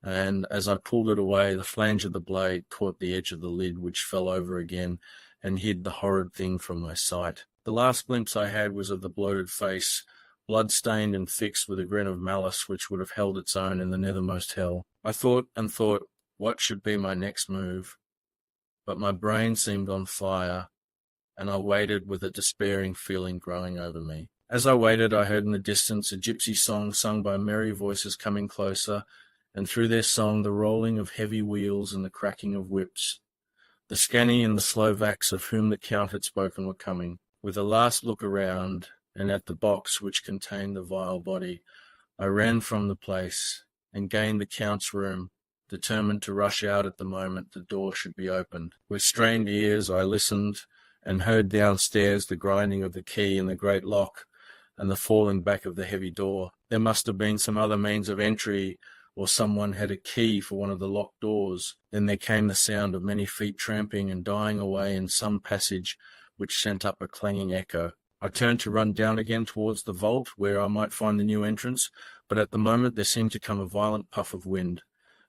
and as I pulled it away, the flange of the blade caught the edge of the lid, which fell over again and hid the horrid thing from my sight. The last glimpse I had was of the bloated face, blood-stained and fixed with a grin of malice which would have held its own in the nethermost hell. I thought and thought what should be my next move, but my brain seemed on fire, and I waited with a despairing feeling growing over me. As I waited, I heard in the distance a gypsy song sung by merry voices coming closer, and through their song the rolling of heavy wheels and the cracking of whips. The Scani and the Slovaks of whom the Count had spoken were coming. With a last look around, and at the box which contained the vile body, I ran from the place, and gained the Count's room, determined to rush out at the moment the door should be opened. With strained ears I listened, and heard downstairs the grinding of the key in the great lock, and the falling back of the heavy door. There must have been some other means of entry, or someone had a key for one of the locked doors. Then there came the sound of many feet tramping and dying away in some passage, which sent up a clanging echo. I turned to run down again towards the vault, where I might find the new entrance, but at the moment there seemed to come a violent puff of wind,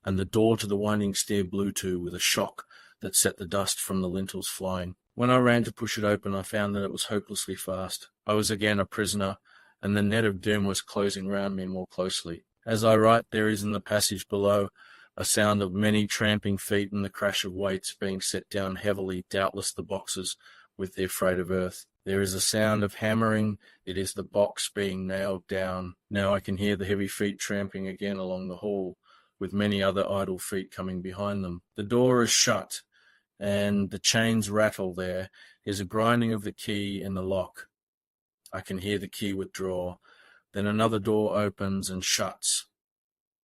and the door to the winding stair blew to with a shock that set the dust from the lintels flying. When I ran to push it open, I found that it was hopelessly fast. I was again a prisoner, and the net of doom was closing round me more closely. As I write, there is in the passage below a sound of many tramping feet and the crash of weights being set down heavily, doubtless the boxes with their freight of earth. There is a sound of hammering. It is the box being nailed down. Now I can hear the heavy feet tramping again along the hall, with many other idle feet coming behind them. The door is shut, and the chains rattle. There is a grinding of the key in the lock. I can hear the key withdraw. Then another door opens and shuts.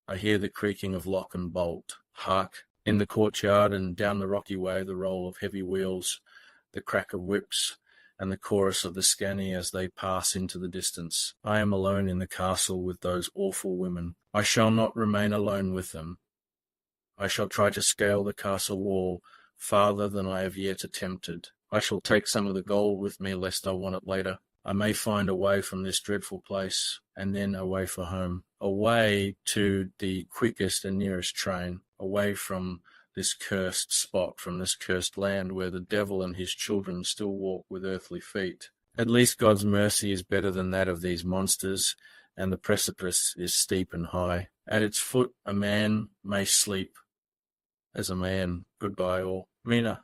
I hear the creaking of lock and bolt. Hark! In the courtyard and down the rocky way, the roll of heavy wheels, the crack of whips, and the chorus of the scanny as they pass into the distance. I am alone in the castle with those awful women. I shall not remain alone with them. I shall try to scale the castle wall farther than I have yet attempted. I shall take some of the gold with me, lest I want it later. I may find a way from this dreadful place, and then away for home, away to the quickest and nearest train, away from this cursed spot, from this cursed land where the devil and his children still walk with earthly feet. At least God's mercy is better than that of these monsters, and the precipice is steep and high. At its foot a man may sleep as a man. Goodbye all. Mina.